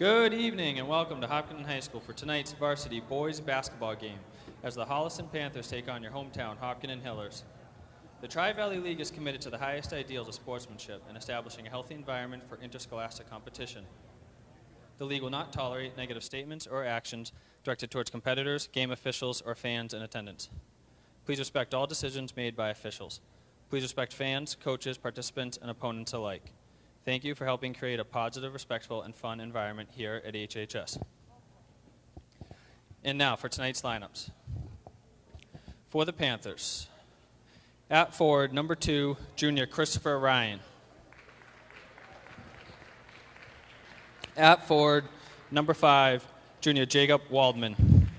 Good evening and welcome to Hopkinton High School for tonight's varsity boys basketball game as the Holliston Panthers take on your hometown Hopkinton Hillers. The Tri-Valley League is committed to the highest ideals of sportsmanship and establishing a healthy environment for interscholastic competition. The league will not tolerate negative statements or actions directed towards competitors, game officials, or fans in attendance. Please respect all decisions made by officials. Please respect fans, coaches, participants, and opponents alike. Thank you for helping create a positive, respectful, and fun environment here at HHS. And now for tonight's lineups. For the Panthers, at forward, number 2, junior Christopher Ryan. At forward, number 5, junior Jacob Waldman.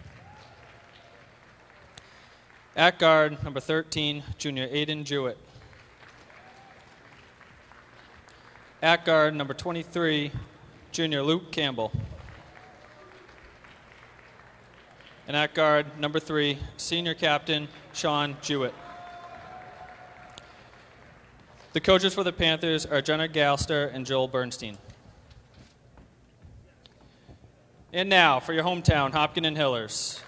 At guard, number 13, junior Aiden Jewett. At guard, number 23, junior Luke Campbell. And at guard, number 3, senior captain Sean Jewett. The coaches for the Panthers are Jenna Galster and Joel Bernstein. And now for your hometown Hopkinton Hillers.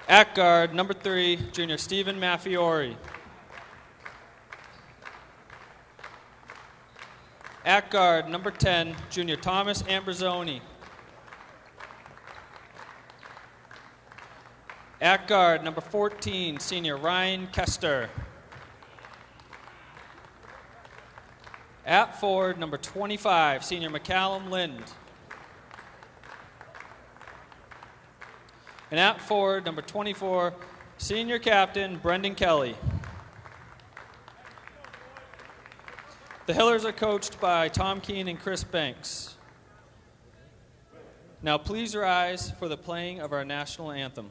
At guard, number 3, junior Stephen Maffiori. At guard, number 10, junior Thomas Ambrosoni. At guard, number 14, senior Ryan Kester. At forward, number 25, senior McCallum Lind. And at forward, number 24, senior captain Brendan Kelly. The Hillers are coached by Tom Keene and Chris Banks. Now please rise for the playing of our national anthem.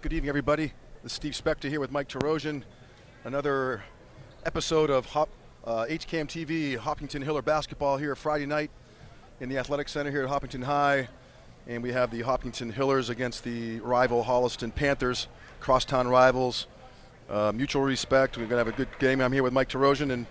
Good evening, everybody. This is Steve Spector here with Mike Tarosian. Another episode of HCAM TV, Hopkinton Hiller basketball here Friday night in the Athletic Center here at Hopkinton High. And we have the Hopkinton Hillers against the rival Holliston Panthers, crosstown rivals. Mutual respect. We're going to have a good game. I'm here with Mike Tarosian. And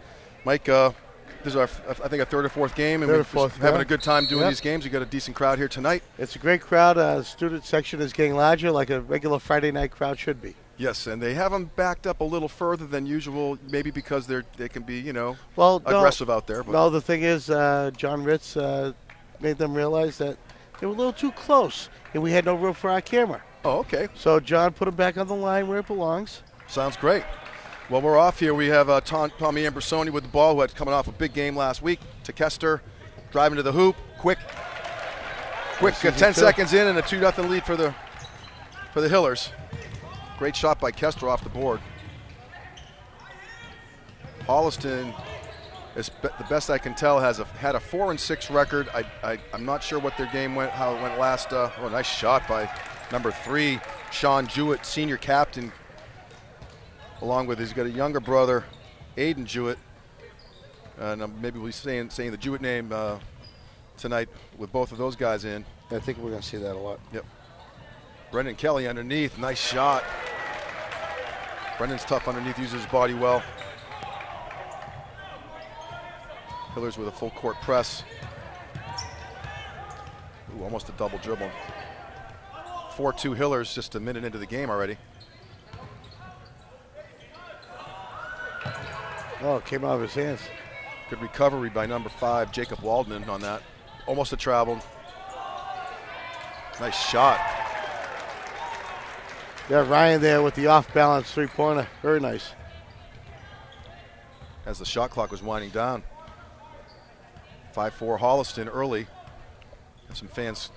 Mike, this is our, I think, a third or fourth game, and we're having a good time doing these games. You got a decent crowd here tonight. It's a great crowd. The student section is getting larger, like a regular Friday night crowd should be. Yes, and they have them backed up a little further than usual, maybe because they can be, aggressive out there. But. No, the thing is, John Ritz made them realize that they were a little too close, and we had no room for our camera. Oh, okay. So John put them back on the line where it belongs. Sounds great. Well, we're off here. We have Tommy Ambrosoni with the ball, who had coming off a big game last week. To Kester, driving to the hoop, quick 10 seconds in, and a 2-0 lead for the Hillers. Great shot by Kester off the board. Holliston, the best I can tell, had a 4-6 record. I'm not sure what their game went, how it went last. Nice shot by number 3, Sean Jewett, senior captain. Along with he's got a younger brother, Aiden Jewett, and maybe we'll be saying the Jewett name tonight with both of those guys in. I think we're going to see that a lot. Yep. Brendan Kelly underneath. Nice shot. Brendan's tough underneath, uses his body well. Hillers with a full court press. Ooh, almost a double dribble. 4-2 Hillers just a minute into the game already. Oh, it came out of his hands. Good recovery by number 5, Jacob Waldman on that. Almost a travel. Nice shot. Yeah, Ryan there with the off-balance three-pointer. Very nice. As the shot clock was winding down. 5-4 Holliston early. Have some fans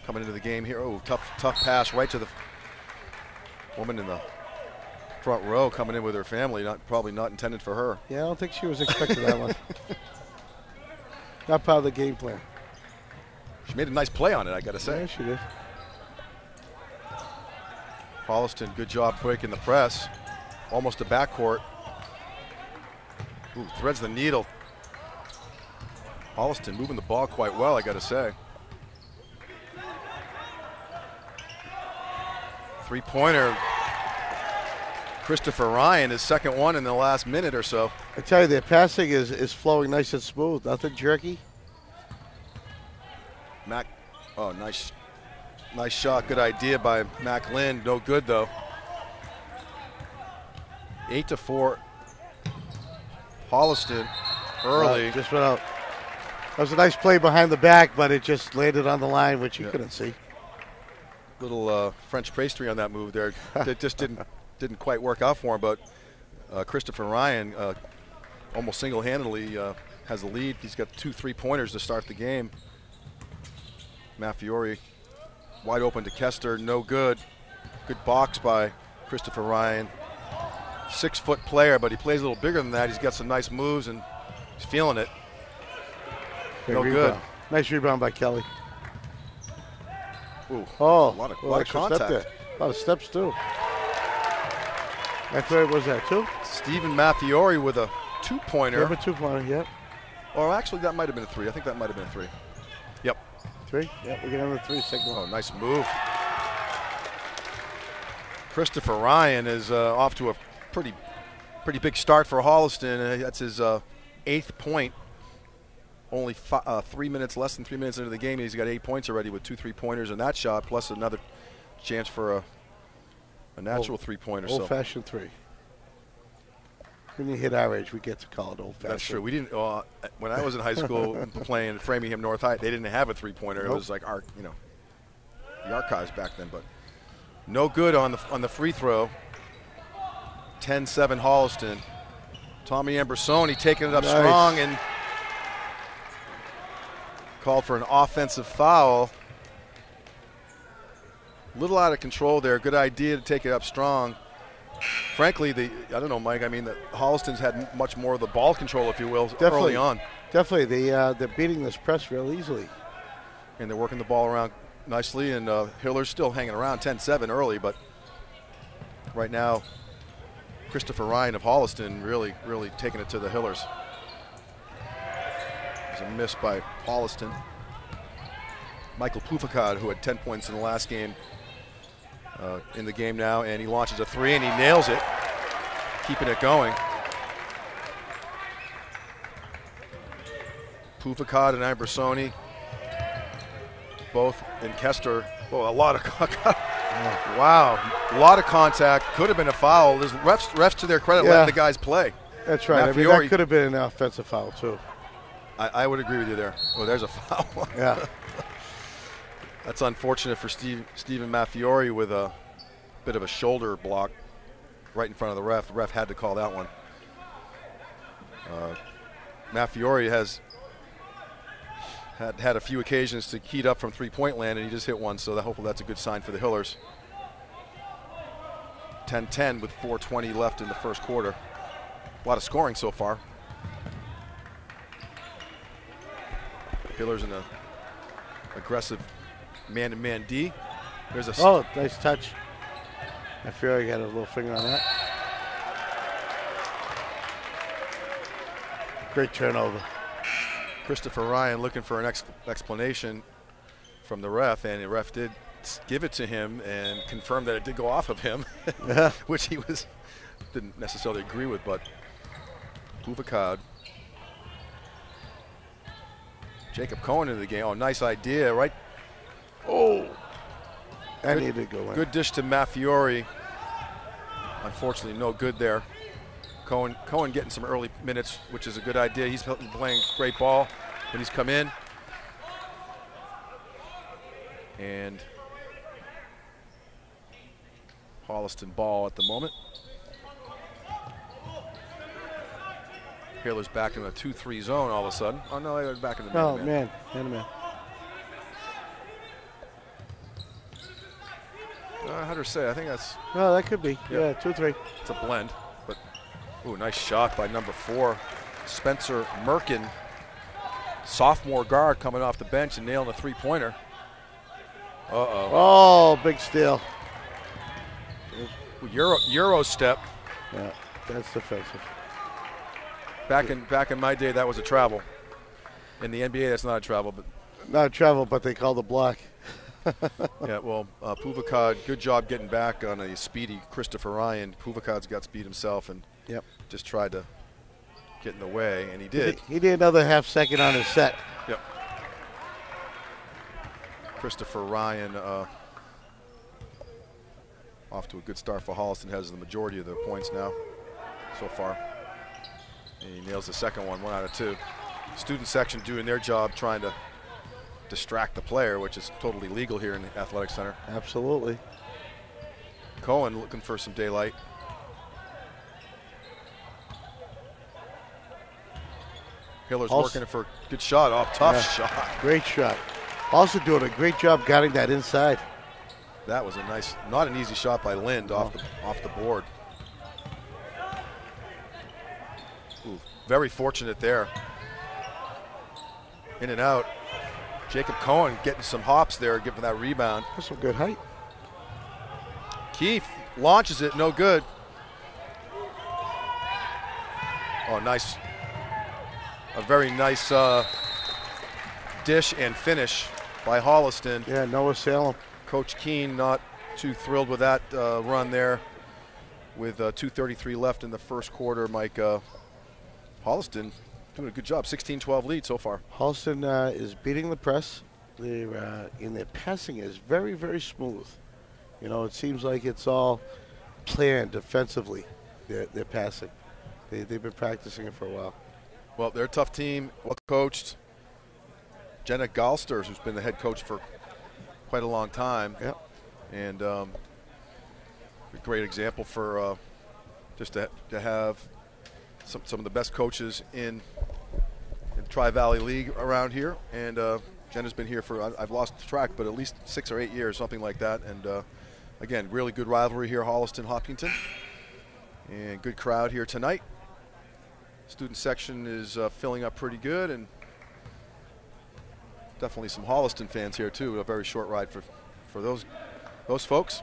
coming into the game here. Oh, tough pass right to the woman in the front row coming in with her family. Probably not intended for her. Yeah, I don't think she was expecting that one. Not part of the game plan. She made a nice play on it, I got to say. Yeah, she did. Holliston, good job breaking the press. Almost a backcourt. Ooh, threads the needle. Holliston moving the ball quite well, I got to say. Three-pointer. Christopher Ryan, his second one in the last minute or so. I tell you, their passing is flowing nice and smooth. Nothing jerky. Mac, oh, nice shot. Good idea by Mac Lynn. No good, though. 8-4. Holliston early. Just went out. That was a nice play behind the back, but it just landed on the line, which you couldn't see. Little French pastry on that move there. It just didn't quite work out for him, but Christopher Ryan almost single-handedly has the lead. He's got 2 3-pointers to start the game. Maffiori wide open to Kester, no good. Good box by Christopher Ryan. 6-foot player, but he plays a little bigger than that. He's got some nice moves and he's feeling it. No good. Nice rebound by Kelly. Ooh, oh, a lot of contact. A lot of steps, too. That's where was that, 2? Stephen Maffiori with a 2-pointer. Yeah, a 2-pointer, yep. Or actually, that might have been a 3. I think that might have been a 3. Yep. 3? Yeah, we're getting the 3 signal. Oh, nice move. Christopher Ryan is off to a pretty big start for Holliston. That's his 8th point. Only 3 minutes, less than 3 minutes into the game, he's got 8 points already with 2 3-pointers in that shot, plus another chance for a natural 3-pointer. Old-fashioned 3. When you hit our age, we get to call it old-fashioned. That's true. We didn't. When I was in high school playing at Framingham North High, they didn't have a 3-pointer. Nope. It was like the archives back then. But no good on the free throw. 10-7 Holliston. Tommy Ambersoni taking it up strong and called for an offensive foul. A little out of control there. Good idea to take it up strong. Frankly, I don't know, Mike. I mean, the Holliston's had much more of the ball control, if you will, early on. Definitely. They're beating this press real easily. And they're working the ball around nicely, and Hiller's still hanging around 10-7 early, but right now, Christopher Ryan of Holliston really taking it to the Hillers. There's a miss by Holliston. Michael Pufakad, who had 10 points in the last game, in the game now, and he launches a 3 and he nails it, keeping it going. Pufakad and Ambersoni, both in Kester. Oh, a lot of wow, a lot of contact. Could have been a foul. There's refs to their credit, letting the guys play. That's right. I mean, that could have been an offensive foul too. I would agree with you there. Oh, there's a foul. Yeah. That's unfortunate for Stephen Maffiori with a bit of a shoulder block right in front of the ref. The ref had to call that one. Maffiori has had a few occasions to heat up from three-point land, and he just hit one, so hopefully that's a good sign for the Hillers. 10-10 with 4:20 left in the first quarter. A lot of scoring so far. Hillers in a aggressive man-to-man D. There's a nice touch. I feel like I got a little finger on that. Great turnover. Christopher Ryan looking for an explanation from the ref, and the ref did give it to him and confirm that it did go off of him, which he didn't necessarily agree with, but Puvakad. Jacob Cohen into the game. Oh, nice idea, right? Oh, that needed to go in. Good dish to Maffiori. Unfortunately, no good there. Cohen getting some early minutes, which is a good idea. He's playing great ball, but he's come in. And Holliston ball at the moment. Hillers back in a 2-3 zone all of a sudden. Oh no, they're back in the man. Oh man, man. How to say? I think that's. Oh, that could be. Yeah, 2-3. It's a blend, but ooh, nice shot by number 4, Spencer Merkin, sophomore guard coming off the bench and nailing a 3-pointer. Oh, big steal. Euro step. Yeah, that's defensive. Back in my day, that was a travel. In the NBA, that's not a travel, but not a travel, but they call the block. yeah, well, Puvakad, good job getting back on a speedy Christopher Ryan. Puvakad's got speed himself and just tried to get in the way, and he did. He did another half second on his set. Yep. Christopher Ryan off to a good start for Holliston, has the majority of the points now so far. And he nails the second one, 1 out of 2. Student section doing their job trying to distract the player, which is totally legal here in the athletic center. Absolutely. Cohen looking for some daylight. Hiller's working for a good shot. Oh, tough shot. Great shot. Also doing a great job guarding that inside. That was a nice, not an easy shot by Lind off the board. Ooh, very fortunate there. In and out. Jacob Cohen getting some hops there, giving that rebound. That's some good height. Keefe launches it, no good. Oh, nice. A very nice dish and finish by Holliston. Yeah, Noah Salem. Coach Keene not too thrilled with that run there. With 2:33 left in the first quarter, Mike, Holliston doing a good job. 16-12 lead so far. Holliston is beating the press. Their passing is very, very smooth. You know, it seems like it's all planned defensively, their passing. They've been practicing it for a while. Well, they're a tough team, well coached. Jenna Galsters, who's been the head coach for quite a long time. Yep. And a great example for just to have some of the best coaches in the Tri-Valley League around here. And Jenna's been here for, I've lost track, but at least 6 or 8 years, something like that. And again, really good rivalry here, Holliston-Hopkinton. And good crowd here tonight. Student section is filling up pretty good, and definitely some Holliston fans here too. A very short ride for those folks.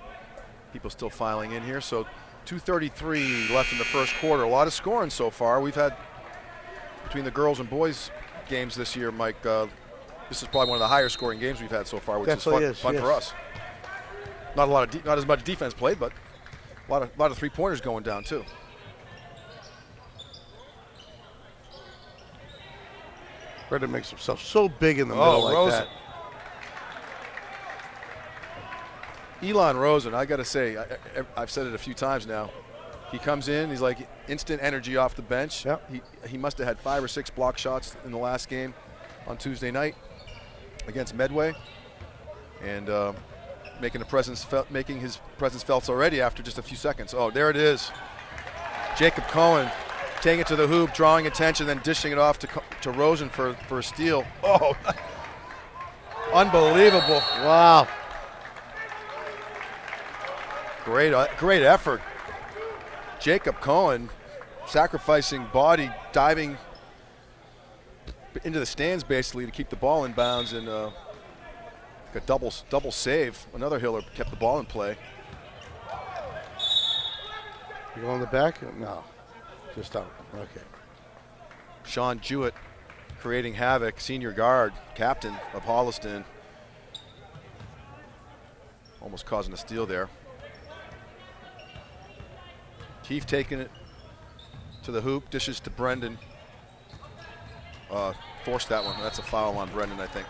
People still filing in here. So 2:33 left in the first quarter. A lot of scoring so far. We've had, between the girls and boys games this year, Mike, this is probably one of the higher scoring games we've had so far, which is fun for us. Not as much defense played, but a lot of 3-pointers going down too. Brenda makes himself so big in the middle like Rosen. that. Elon Rosen, I got to say, I've said it a few times now. He comes in, he's like instant energy off the bench. Yep. He must have had 5 or 6 block shots in the last game on Tuesday night against Medway, and making his presence felt already after just a few seconds. Oh, there it is. Jacob Cohen taking it to the hoop, drawing attention, then dishing it off to Rosen for a steal. Oh, unbelievable. Wow. Great effort. Jacob Cohen sacrificing body, diving into the stands basically to keep the ball in bounds, and a double save. Another Hiller kept the ball in play. You go on the back? No. Just out. Okay. Sean Jewett creating havoc. Senior guard, captain of Holliston. Almost causing a steal there. Keefe taking it to the hoop, dishes to Brendan. Forced that one. That's a foul on Brendan, I think.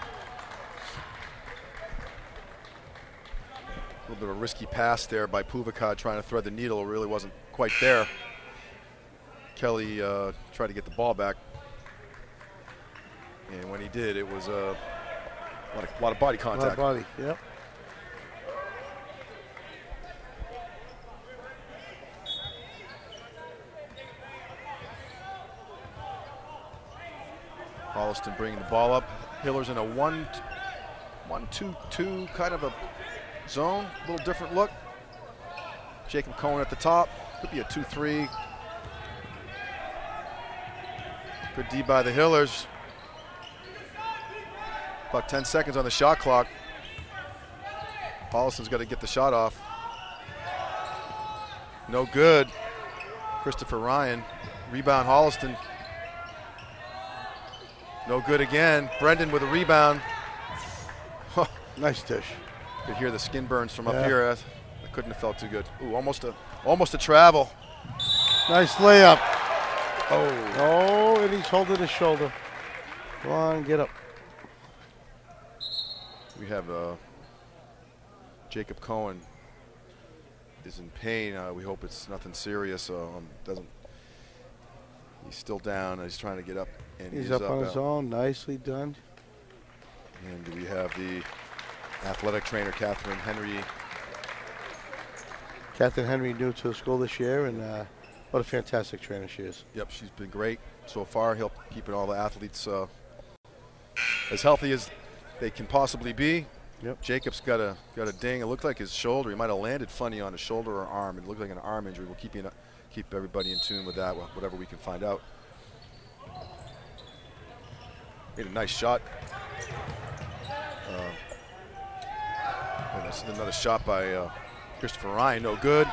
A little bit of a risky pass there by Puvakad trying to thread the needle. It really wasn't quite there. Kelly tried to get the ball back. And when he did, it was a lot of body contact. A lot of body, yep. Holliston bringing the ball up. Hiller's in a 1-2-2 kind of a zone. A little different look. Jacob Cohen at the top. Could be a 2-3. Good D by the Hillers. About 10 seconds on the shot clock. Holliston's got to get the shot off. No good. Christopher Ryan. Rebound Holliston. No good again. Brendan with a rebound. Nice dish. Could hear the skin burns from up here. That couldn't have felt too good. Ooh, almost a travel. Nice layup. Oh, and he's holding his shoulder. Come on, get up. We have Jacob Cohen is in pain. We hope it's nothing serious. He's still down. He's trying to get up. And he's up on his own. Nicely done. And we have the athletic trainer, Catherine Henry. Catherine Henry new to the school this year, and what a fantastic trainer she is. Yep, she's been great so far. He'll keeping all the athletes as healthy as they can possibly be. Yep. Jacob's got a ding. It looked like his shoulder. He might have landed funny on his shoulder or arm. It looked like an arm injury. We'll keep everybody in tune with that, whatever we can find out. Made a nice shot. Another shot by Christopher Ryan. No good.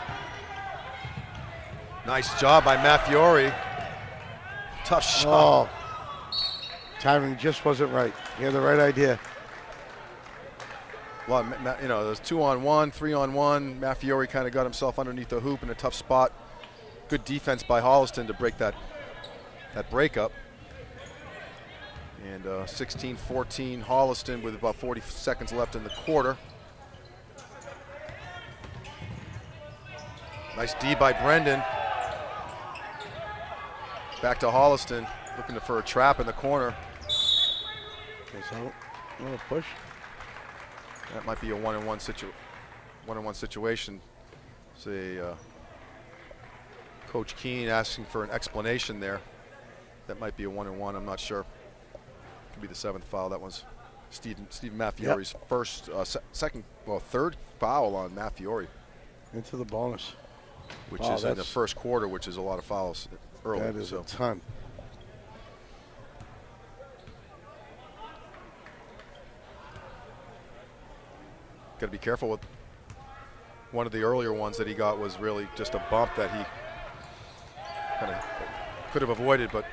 Nice job by Matt Fiore. Tough shot. Oh. Timing just wasn't right. He had the right idea. Well, there's 2-on-1, 3-on-1. Matt Fiore kind of got himself underneath the hoop in a tough spot. Good defense by Holliston to break that breakup. And 16-14 Holliston with about 40 seconds left in the quarter. Nice D by Brendan. Back to Holliston, looking for a trap in the corner. So, a little push. That might be a one-on-one situation. Say, Coach Keene asking for an explanation there. That might be a one-on-one. I'm not sure. Could be the seventh foul. That was Stephen Maffiore's first, third foul on Maffiore. Into the bonus. Which is in the first quarter, which is a lot of fouls early. That is a ton. Got to be careful with one of the earlier ones that he got was really just a bump that he kind of could have avoided, but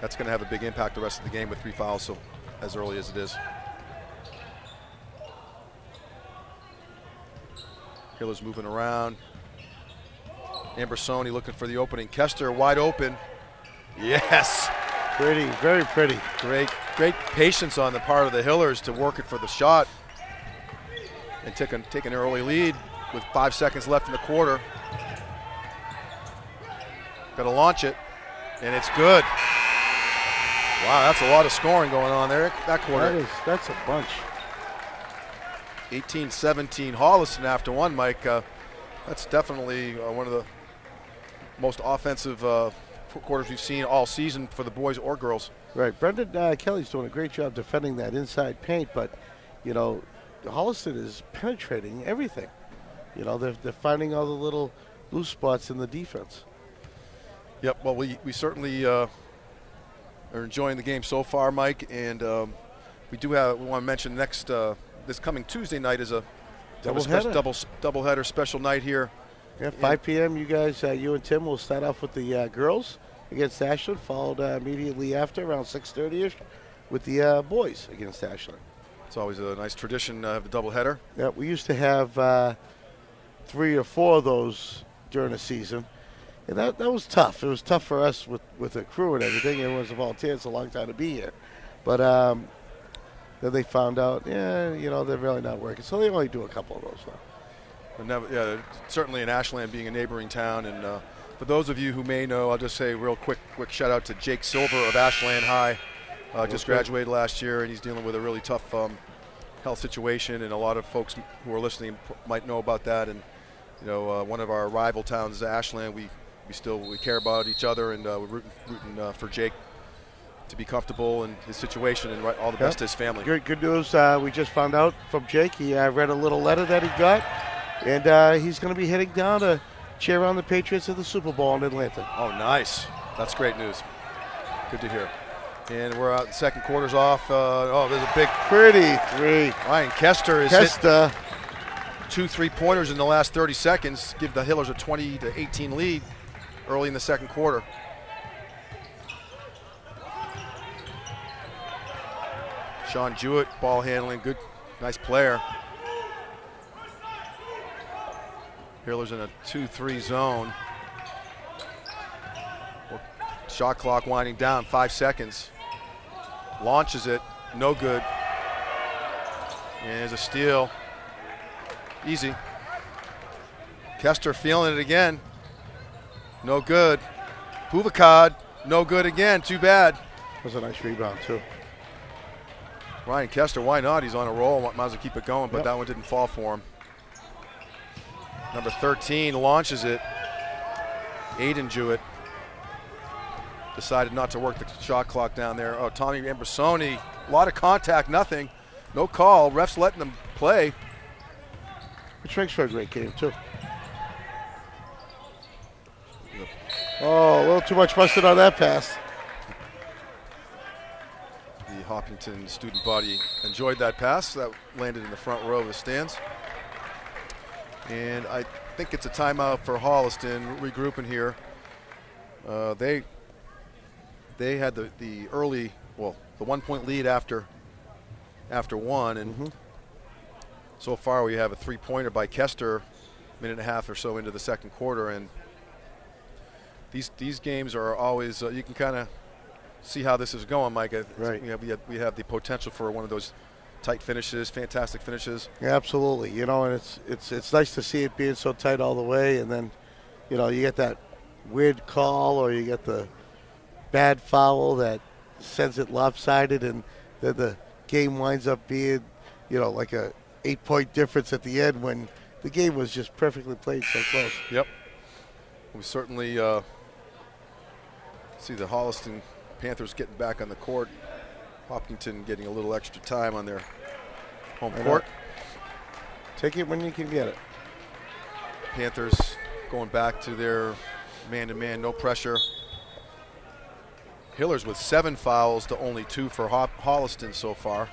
that's going to have a big impact the rest of the game with 3 fouls so as early as it is. Hiller's moving around. Ambersoni looking for the opening. Kester wide open. Yes. Pretty, very pretty. Great patience on the part of the Hillers to work it for the shot and take an early lead with 5 seconds left in the quarter. Got to launch it, and it's good. Wow, that's a lot of scoring going on there that quarter. That's a bunch. 18-17 Holliston after one, Mike. That's definitely one of the most offensive quarters we've seen all season for the boys or girls. Right. Brendan Kelly's doing a great job defending that inside paint, but, Holliston is penetrating everything. They're finding all the little loose spots in the defense. Yep, well, we certainly are enjoying the game so far, Mike, and we want to mention next this coming Tuesday night is a doubleheader special night here. Yeah, 5 p.m. You guys, you and Tim will start off with the girls, against Ashland, followed immediately after, around 6:30ish, with the boys against Ashland. It's always a nice tradition to have the doubleheader. Yeah, we used to have 3 or 4 of those during the season. And that was tough. It was tough for us with the crew and everything. Everyone's a volunteer. It's a long time to be here. But then they found out, they're really not working. So they only do a couple of those now. Certainly in Ashland being a neighboring town. And for those of you who may know, I'll just say real quick shout out to Jake Silver of Ashland High. Just graduated last year, and he's dealing with a really tough health situation. And a lot of folks who are listening might know about that. And one of our rival towns is Ashland. We care about each other, and we're rooting for Jake to be comfortable in his situation, and all the best to his family. Good news. We just found out from Jake. He read a little letter that he got, and he's going to be heading down to cheer on the Patriots at the Super Bowl in Atlanta. Oh, nice. That's great news. Good to hear. And we're out. The second quarter's off. There's a big, pretty 3. Ryan Kester hit 2 3-pointers in the last 30 seconds. Give the Hillers a 20-18 lead early in the second quarter. Sean Jewett, ball handling, good, nice player. Hillers in a 2-3 zone. Shot clock winding down, 5 seconds. Launches it, no good. And there's a steal. Easy. Kester feeling it again. No good. Buvakad, no good again. Too bad. That was a nice rebound, too. Ryan Kester, why not? He's on a roll. Might as well keep it going, but that one didn't fall for him. Number 13 launches it. Aiden Jewett decided not to work the shot clock down there. Oh, Tommy Ambrosoni, a lot of contact, nothing. No call. Refs letting them play. Which makes for a great game, too. Oh, a little too much mustard on that pass. The Hopkinton student body enjoyed that pass. That landed in the front row of the stands. And I think it's a timeout for Holliston, regrouping here. They had the early, the 1-point lead after one, and so far we have a 3-pointer by Kester, minute and a half or so into the second quarter, and these games are always you can kind of see how this is going, Mike. Right. We have the potential for one of those tight finishes, fantastic finishes. Yeah, absolutely. And it's nice to see it being so tight all the way, and then you get that weird call or you get the bad foul that sends it lopsided, and then the game winds up being like a 8-point difference at the end when the game was just perfectly played so close. Yep. We certainly see the Holliston Panthers getting back on the court. Hopkinton getting a little extra time on their home court. Take it when you can get it. Panthers going back to their man-to-man, no pressure. Hillers with 7 fouls to only 2 for Holliston so far.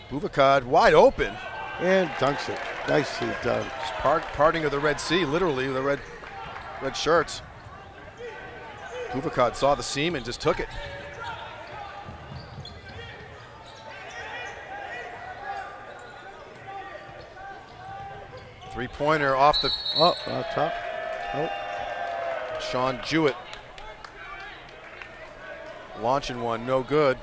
Buvakad wide open. And dunks it. Nicely done. Parting of the Red Sea, literally, the red shirts. Buvakad saw the seam and just took it. Three-pointer off the... Oh, on top. Oh. Sean Jewett. Launching one, no good.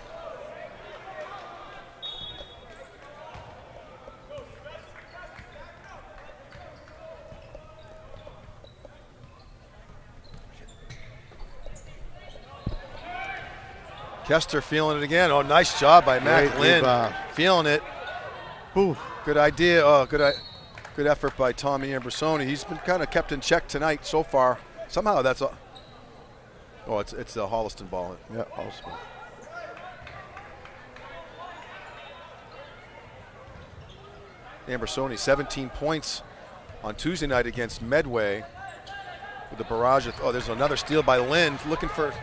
Kester feeling it again. Oh, nice job by Matt Lynn. Feeling it. Ooh. Good idea. Oh, good effort by Tommy Ambrosoni. He's been kind of kept in check tonight so far. Somehow that's a... Oh, it's the Holliston ball. Yeah, Holliston. Ambrosoni, 17 points on Tuesday night against Medway with the barrage of... Oh, there's another steal by Lynn, looking for...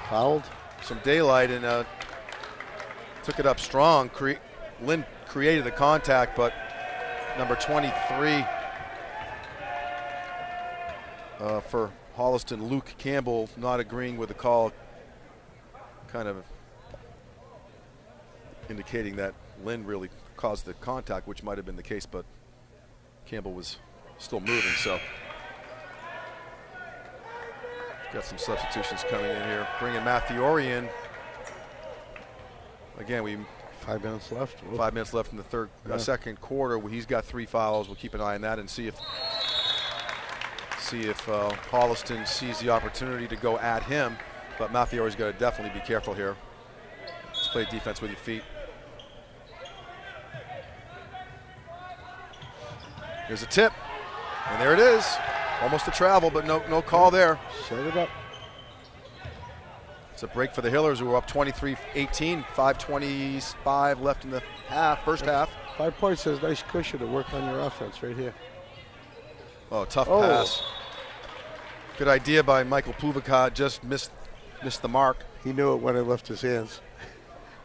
Fouled. Some daylight, and took it up strong. Lynn created the contact, but number 23 for Holliston Luke Campbell not agreeing with the call, kind of indicating that Lynn really caused the contact, which might have been the case, but Campbell was still moving, so. Got some substitutions coming in here. Bringing Mathiori in. Again, 5 minutes left. 5 minutes left in the second quarter. He's got 3 fouls. We'll keep an eye on that and see if Holliston sees the opportunity to go at him. But Mathiori's got to definitely be careful here. Just play defense with your feet. Here's a tip, and there it is. Almost a travel, but no call there. Set it up. It's a break for the Hillers, who were up 23-18, 5:25 left in the first half. 5 points is a nice cushion to work on your offense right here. Oh, tough pass. Good idea by Michael Puvakad, just missed the mark. He knew it when it left his hands.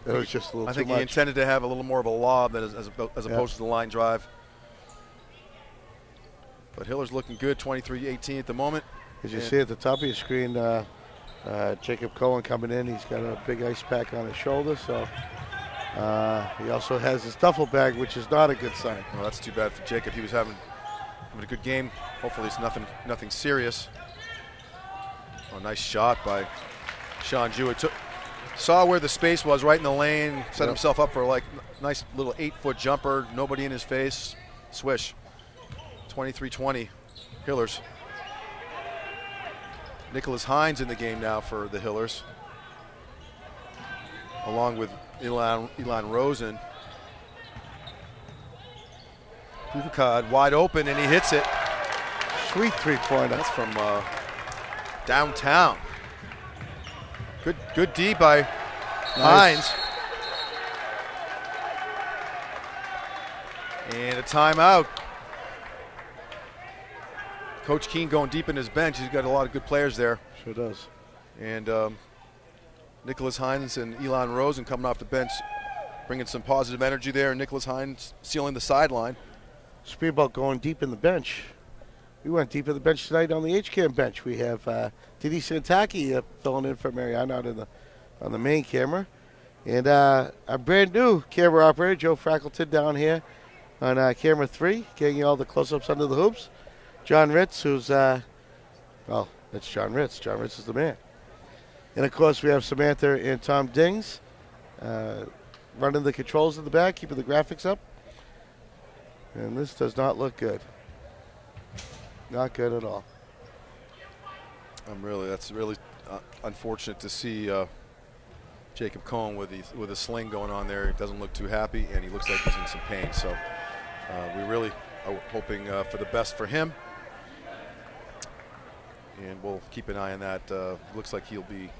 It was just a little too much. I think he intended to have a little more of a lob than as opposed to the line drive. But Hiller's looking good, 23-18 at the moment. As you see at the top of your screen, Jacob Cohen coming in. He's got a big ice pack on his shoulder, so he also has his duffel bag, which is not a good sign. Well, that's too bad for Jacob. He was having a good game. Hopefully it's nothing serious. Oh, nice shot by Sean Jewett. Saw where the space was, right in the lane, set himself up for like nice little 8-foot jumper, nobody in his face, swish. 23-20, Hillers. Nicholas Hines in the game now for the Hillers, along with Elon Rosen. Puvakad wide open, and he hits it. Sweet three-pointer. That's from downtown. Good D by Hines. And a timeout. Coach Keene going deep in his bench. He's got a lot of good players there. Sure does. And Nicholas Hines and Elon Rosen coming off the bench, bringing some positive energy there. And Nicholas Hines sealing the sideline. Speak about going deep in the bench. We went deep in the bench tonight on the HCAM bench. We have Didi Santaki filling in for Marianne out on the main camera. And our brand new camera operator, Joe Frackleton, down here on camera 3, getting you all the close-ups under the hoops. John Ritz, who's, that's John Ritz. John Ritz is the man. And, of course, we have Samantha and Tom Dings running the controls in the back, keeping the graphics up. And this does not look good. Not good at all. That's really unfortunate to see Jacob Cohen with a sling going on there. He doesn't look too happy, and he looks like he's in some pain. So we really are hoping for the best for him. And we'll keep an eye on that. Looks like he'll be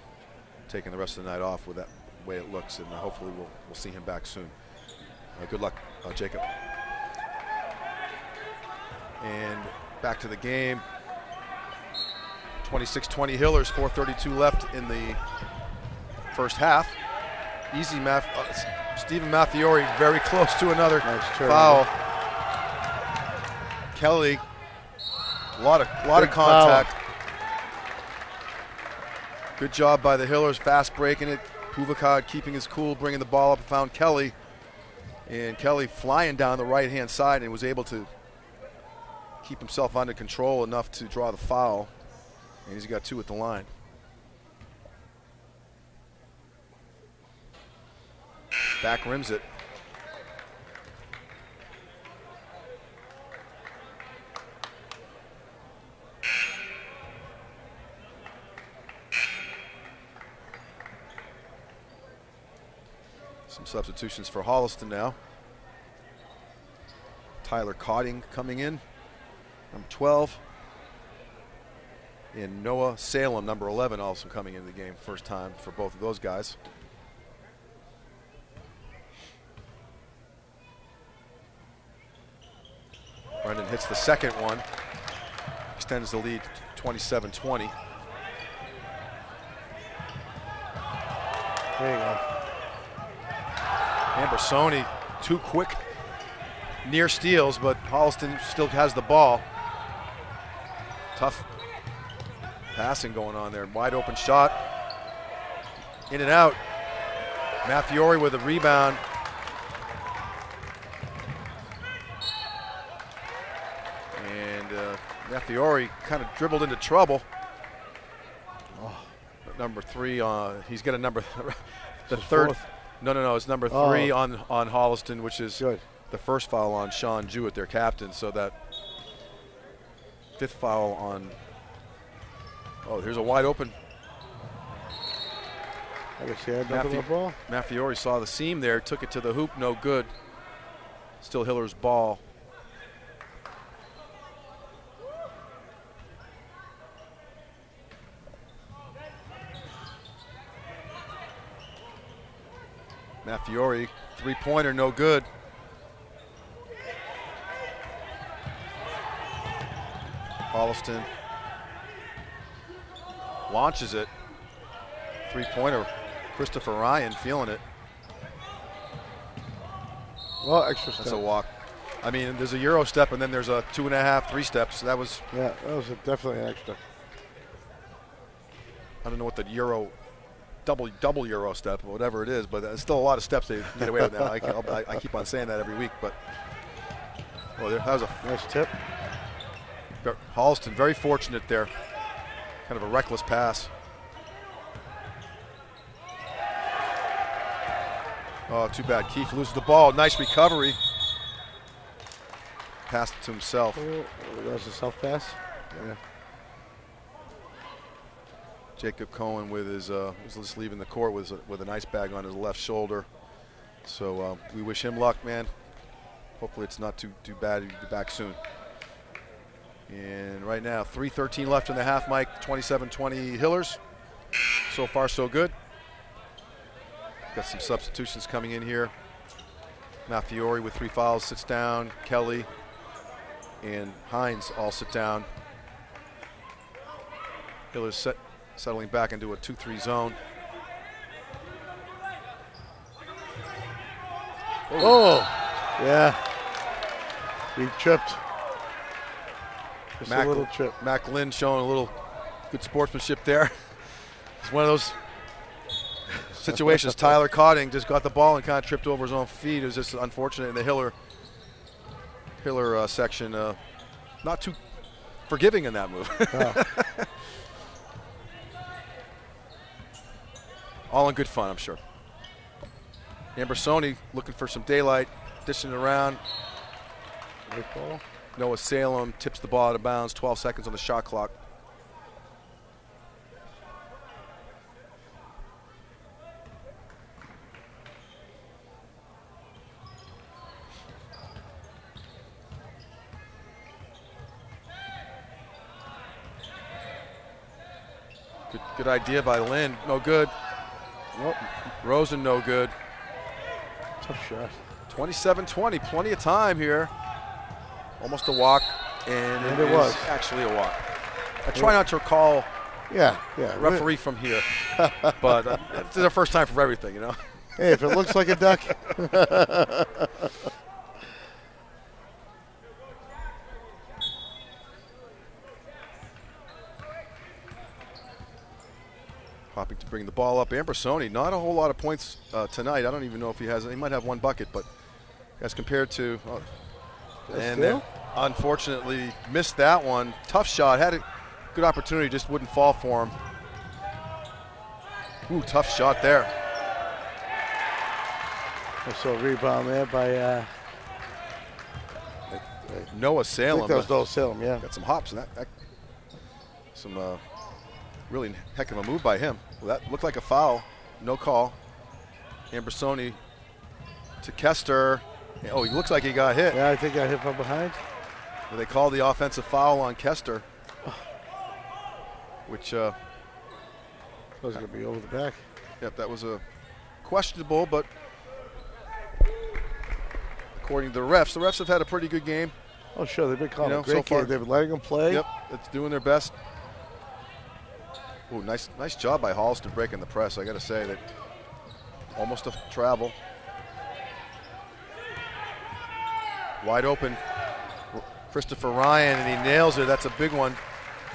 taking the rest of the night off with that way it looks, and hopefully we'll see him back soon. Good luck, Jacob. And back to the game. 26-20 Hillers, 4:32 left in the first half. Easy math. Stephen Mathiori very close to another foul. Kelly, a lot of contact. Foul. Good job by the Hillers, fast breaking it. Puvakad keeping his cool, bringing the ball up, found Kelly. And Kelly flying down the right-hand side and was able to keep himself under control enough to draw the foul. And he's got 2 at the line. Back rims it. Some substitutions for Holliston now. Tyler Cotting coming in, number 12. And Noah Salem, number 11, also coming into the game. First time for both of those guys. Brendan hits the second one. Extends the lead to 27-20. There you go. Ambersoni, 2 quick near steals, but Holliston still has the ball. Tough passing going on there. Wide open shot. In and out. Mathiori with a rebound. And Mathiori kind of dribbled into trouble. Number 3, he's got a number, the third. Fourth. No, it's number 3 on Holliston, which is good. The first foul on Sean Jewett, their captain. So that 5th foul on, here's a wide open. I guess he had nothing but ball. Mathiori saw the seam there, took it to the hoop, no good. Still Hiller's ball. Mathiori, 3-pointer, no good. Holliston launches it. 3-pointer. Christopher Ryan feeling it. Well, extra step. That's a walk. I mean, there's a Euro step and then there's a 2.5, 3 steps. That was. Yeah, that was definitely an extra. I don't know what the Euro. Double Euro step or whatever it is, but there's still a lot of steps they get away with now. I keep on saying that every week, but that was a nice tip. Holliston very fortunate there. Kind of a reckless pass. Oh, too bad. Keefe loses the ball. Nice recovery. Passed it to himself. That was a self pass. Yeah. Jacob Cohen with his was just leaving the court with an ice bag on his left shoulder. So we wish him luck, man. Hopefully it's not too bad. He'll be back soon. And right now, 3:13 left in the half, Mike. 27-20 Hillers. So far, so good. Got some substitutions coming in here. Mathiori with 3 fouls sits down. Kelly and Hines all sit down. Hillers settling back into a 2-3 zone. Oh, yeah. He tripped. Just a little trip. Mac Lynn showing a little good sportsmanship there. It's one of those situations. Tyler Cotting just got the ball and kind of tripped over his own feet. It was just unfortunate in the Hiller section. Not too forgiving in that move. Oh. All in good fun, I'm sure. Ambersoni looking for some daylight, dishing it around. Great ball. Noah Salem tips the ball out of bounds, 12 seconds on the shot clock. Good idea by Lynn, no good. Nope. Rosen, no good. Tough shot. 27-20, plenty of time here. Almost a walk, and it was actually a walk. I try not to recall referee from here, but it's the first time for everything, you know. Hey, if it looks like a duck. Hopping to bring the ball up. Ambersoni, not a whole lot of points tonight. I don't even know if he has. He might have 1 bucket, but as compared to, and then unfortunately missed that one. Tough shot. Had a good opportunity, just wouldn't fall for him. Ooh, tough shot there. Also a rebound there by Noah Salem. I think that was Noah Salem, yeah. Got some hops in that some really heck of a move by him. Well, that looked like a foul. No call. Ambersoni to Kester. Oh, he looks like he got hit. Yeah, I think I hit from behind. Well, they called the offensive foul on Kester, which was going to be over the back. Yep, that was a questionable, but according to the refs have had a pretty good game. Oh, sure, they've been calling a great so far. game. They've been letting them play. Yep, it's doing their best. Ooh, nice job by Holliston breaking the press. I got to say that almost a travel. Wide open, Christopher Ryan, and he nails it. That's a big one.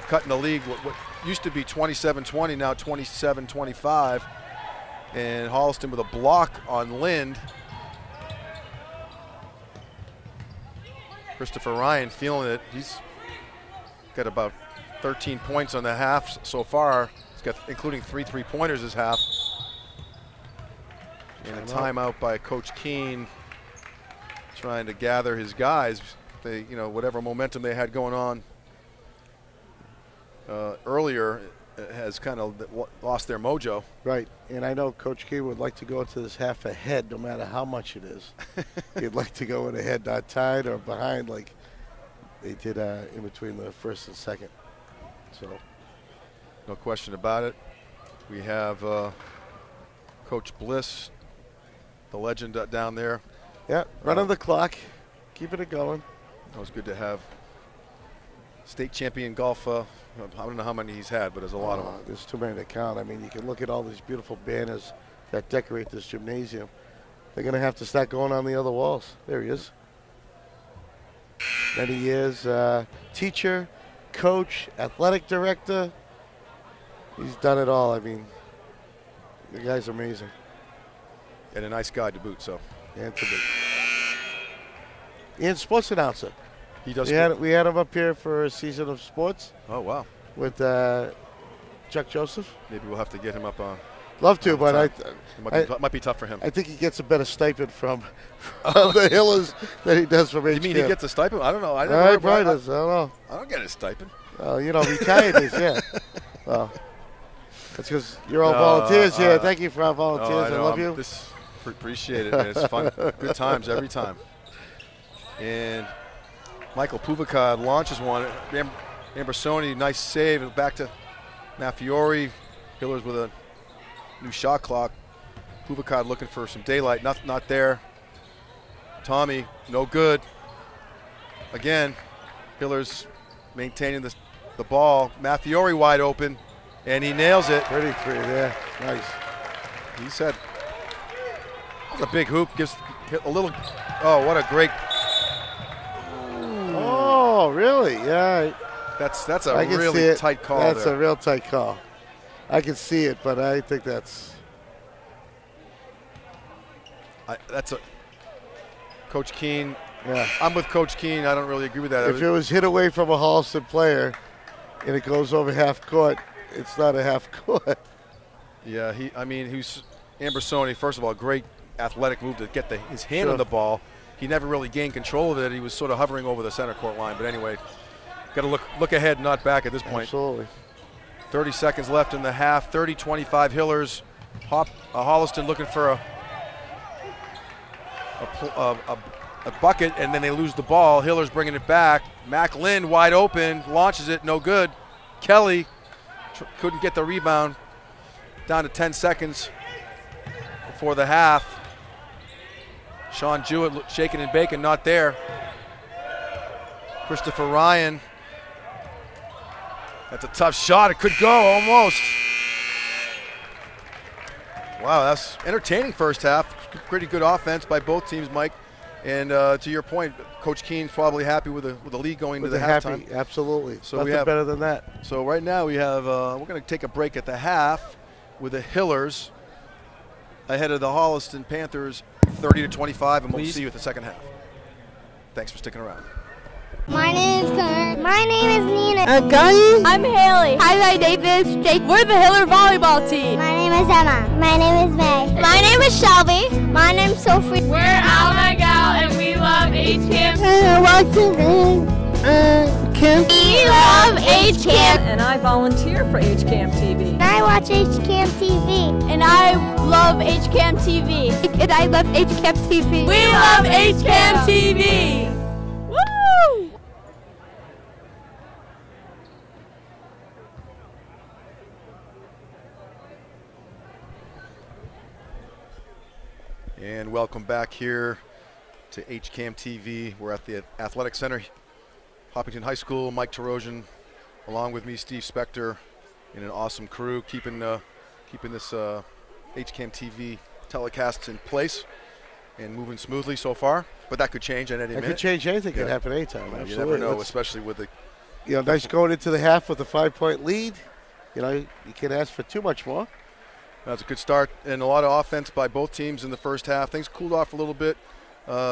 Cutting the lead. used to be 27-20, now 27-25. And Holliston with a block on Lind. Christopher Ryan feeling it. He's got about 13 points on the half so far. He's got, including 3 3-pointers this half. And a timeout by Coach Keene, trying to gather his guys. They, whatever momentum they had going on earlier has kind of lost their mojo. Right, and I know Coach Keene would like to go into this half ahead, no matter how much it is. He'd like to go in ahead, not tied or behind like they did in between the first and second. So, no question about it. We have Coach Bliss, the legend down there. Yeah, running the clock, keeping it going. It was good to have state champion golf. I don't know how many he's had, but there's a lot of them. There's too many to count. I mean, you can look at all these beautiful banners that decorate this gymnasium. They're going to have to start going on the other walls. There he is. Many years, teacher, coach, athletic director. He's done it all. I mean, the guy's amazing. And a nice guy to boot, so. And to boot. And sports announcer. He does. We had him up here for a season of sports. Oh, wow. With Chuck Joseph. Maybe we'll have to get him up on. Love to, but it might be tough for him. I think he gets a better stipend from the Hillers than he does from HCAM. You mean he gets a stipend? I don't know. I don't know. I don't get a stipend. Retired is, yeah. Well, that's because you're all volunteers here. Thank you for our volunteers. I love you. Appreciate it, man. It's fun. Good times every time. And Michael Puvakad launches one. Ambersoni, nice save. Back to Maffiori. Hillers with a new shot clock. Puvakad looking for some daylight. Not there. Tommy, no good. Again, Hillers maintaining the ball. Maffiori wide open, and he nails it. Pretty free there. Nice. He said, it's a big hoop. Gives a little. Oh, what a great. Ooh. Oh, really? Yeah. That's a really tight call. That's a real tight call. I can see it, but I think that's a Coach Keene. Yeah, I'm with Coach Keene. I don't really agree with that. If it was hit away from a Holliston player and it goes over half court, it's not a half court. Yeah, who's Ambersoni? First of all, great athletic move to get his hand on the ball. He never really gained control of it. He was sort of hovering over the center court line. But anyway, got to look ahead, not back at this point. Absolutely. 30 seconds left in the half. 30-25 Hillers. Holliston looking for a bucket, and then they lose the ball. Hillers bringing it back. Mac Lind wide open, launches it, no good. Kelly couldn't get the rebound. Down to 10 seconds before the half. Sean Jewett shaking and baking, not there. Christopher Ryan. That's a tough shot. It could go almost. Wow, that's entertaining first half. Pretty good offense by both teams, Mike. And to your point, Coach Keene's probably happy with the lead going to the halftime. Absolutely. So nothing we have better than that. So right now we have we're going to take a break at the half with the Hillers ahead of the Holliston Panthers, 30-25, and we'll see you at the second half. Thanks for sticking around. My name is Connor. My name is Nina. I'm Haley. Hi, Davis. Jake. We're the Hiller volleyball team. My name is Emma. My name is May. My name is Shelby. My name is Sophie. We're Alma Gal, and we love HCAM. We love HCAM. And I volunteer for HCAM TV. I watch HCAM TV. And I love HCAM TV. And I love HCAM TV. We love HCAM TV. Woo! And welcome back here to HCAM TV. We're at the Athletic Center, Hopkinton High School. Mike Tarosian, along with me, Steve Spector, and an awesome crew keeping this HCAM TV telecast in place and moving smoothly so far. But that could change at any minute. It could change anything. Could happen anytime. You Absolutely. never know, especially with the. Nice going into the half with a 5-point lead. you know, you can't ask for too much more. That's a good start and a lot of offense by both teams in the first half. Things cooled off a little bit.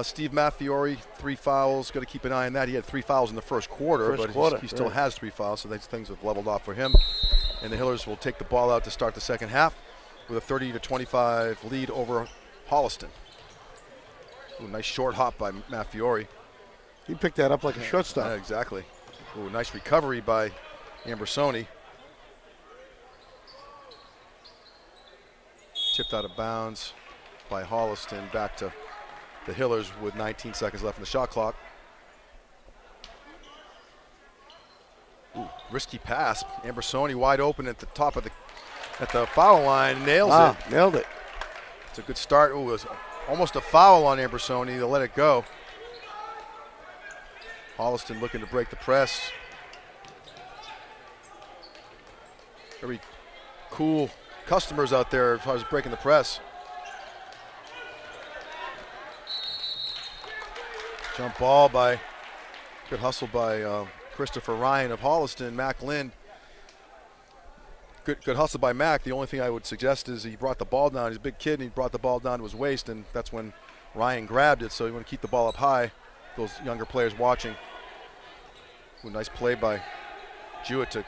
Steve Matfiore, 3 fouls. Got to keep an eye on that. He had 3 fouls in the first quarter, he still has 3 fouls, so things have leveled off for him. And the Hillers will take the ball out to start the second half with a 30-25 lead over Holliston. Ooh, nice short hop by Matfiore. He picked that up like a shortstop. Yeah, exactly. Ooh, nice recovery by Ambersoni. Tipped out of bounds by Holliston. Back to the Hillers with 19 seconds left in the shot clock. Ooh, risky pass. Ambersoni wide open at the top of at the foul line. Nails it. Nailed it. It's a good start. Ooh, it was almost a foul on Ambersoni. They'll let it go. Holliston looking to break the press. Very cool customers out there as far as breaking the press. Jump ball by, good hustle by Christopher Ryan of Holliston. Mac Lind, good hustle by Mac. The only thing I would suggest is he brought the ball down. He's a big kid and he brought the ball down to his waist, and that's when Ryan grabbed it. So you want to keep the ball up high. Those younger players watching. Ooh, nice play by Jewett to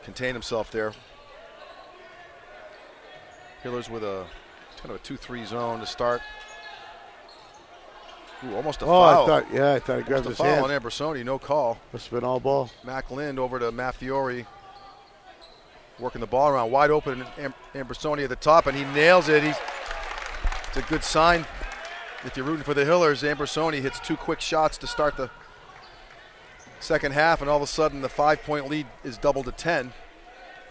contain himself there. Hillers with a kind of a 2-3 zone to start. Ooh, almost a foul. I thought he grabbed his hand. Foul on Ambersoni, no call. Must have been all ball. Mac Lind over to Matfiore, working the ball around, wide open. Ambersoni at the top, and he nails it. It's a good sign if you're rooting for the Hillers. Ambersoni hits 2 quick shots to start the second half, and all of a sudden the 5-point lead is doubled to 10.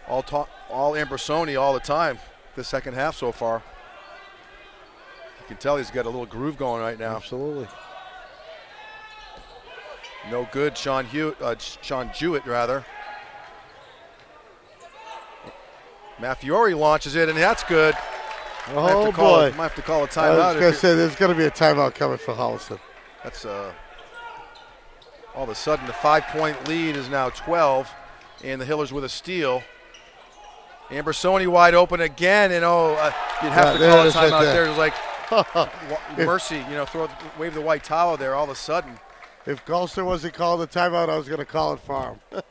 All Ambersoni all the time. The second half so far. You can tell he's got a little groove going right now. Absolutely. No good, Sean Jewett rather. Matfiore launches it, and that's good. Oh boy! Might have to call a timeout. I was going to say there's going to be a timeout coming for Holliston. That's all of a sudden the 5-point lead is now 12, and the Hillers with a steal. Ambersoni wide open again, and you'd have to call a timeout there. It was like mercy, wave the white towel there all of a sudden. If Gulster wasn't calling the timeout, I was going to call it for him.